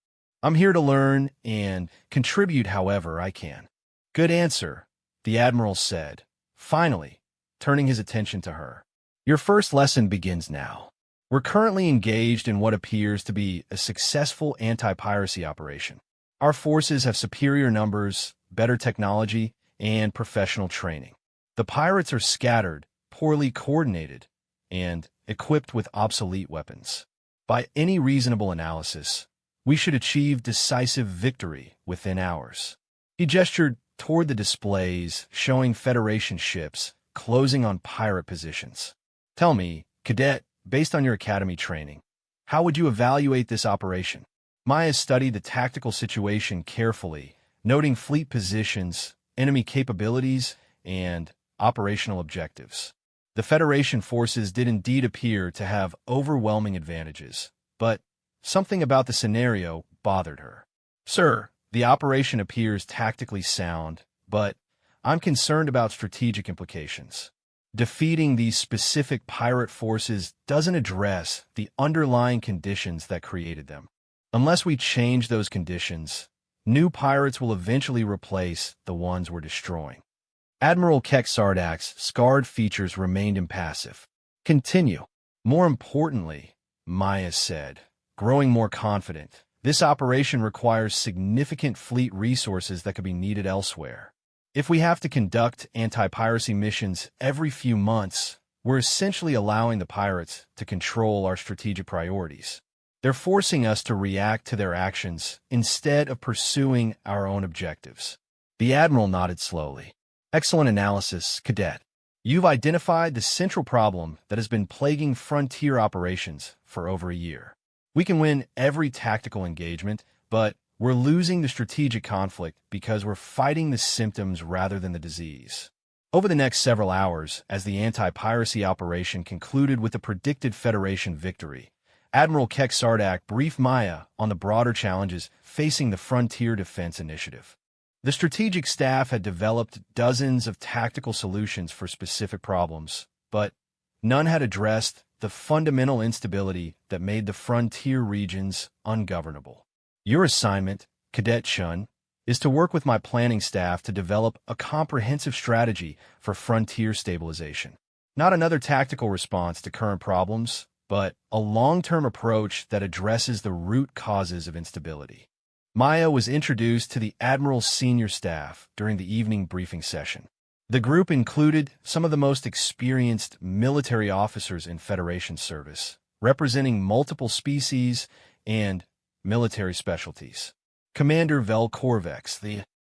"I'm here to learn and contribute however I can." "Good answer," the Admiral said, finally, turning his attention to her. "Your first lesson begins now. We're currently engaged in what appears to be a successful anti-piracy operation. Our forces have superior numbers, better technology, and professional training. The pirates are scattered, poorly coordinated, and equipped with obsolete weapons. By any reasonable analysis, we should achieve decisive victory within hours." He gestured toward the displays showing Federation ships closing on pirate positions. "Tell me, Cadet, based on your academy training, how would you evaluate this operation? Maya studied the tactical situation carefully, noting fleet positions, enemy capabilities, and operational objectives. The Federation forces did indeed appear to have overwhelming advantages, but something about the scenario bothered her. Sir, the operation appears tactically sound, but I'm concerned about strategic implications. Defeating these specific pirate forces doesn't address the underlying conditions that created them. Unless we change those conditions, new pirates will eventually replace the ones we're destroying. Admiral Kek Sardak's scarred features remained impassive. Continue. More importantly, Maya said, growing more confident, this operation requires significant fleet resources that could be needed elsewhere. If we have to conduct anti-piracy missions every few months, we're essentially allowing the pirates to control our strategic priorities. They're forcing us to react to their actions instead of pursuing our own objectives. The Admiral nodded slowly. Excellent analysis, Cadet. You've identified the central problem that has been plaguing frontier operations for over a year. We can win every tactical engagement, but we're losing the strategic conflict because we're fighting the symptoms rather than the disease. Over the next several hours, as the anti-piracy operation concluded with a predicted Federation victory, Admiral Kek Sardak briefed Maya on the broader challenges facing the Frontier Defense Initiative. The strategic staff had developed dozens of tactical solutions for specific problems, but none had addressed the fundamental instability that made the frontier regions ungovernable. Your assignment, Cadet Chun, is to work with my planning staff to develop a comprehensive strategy for frontier stabilization. Not another tactical response to current problems, but a long-term approach that addresses the root causes of instability. Maya was introduced to the Admiral's senior staff during the evening briefing session. The group included some of the most experienced military officers in Federation service, representing multiple species and military specialties. Commander Vel Korvex, the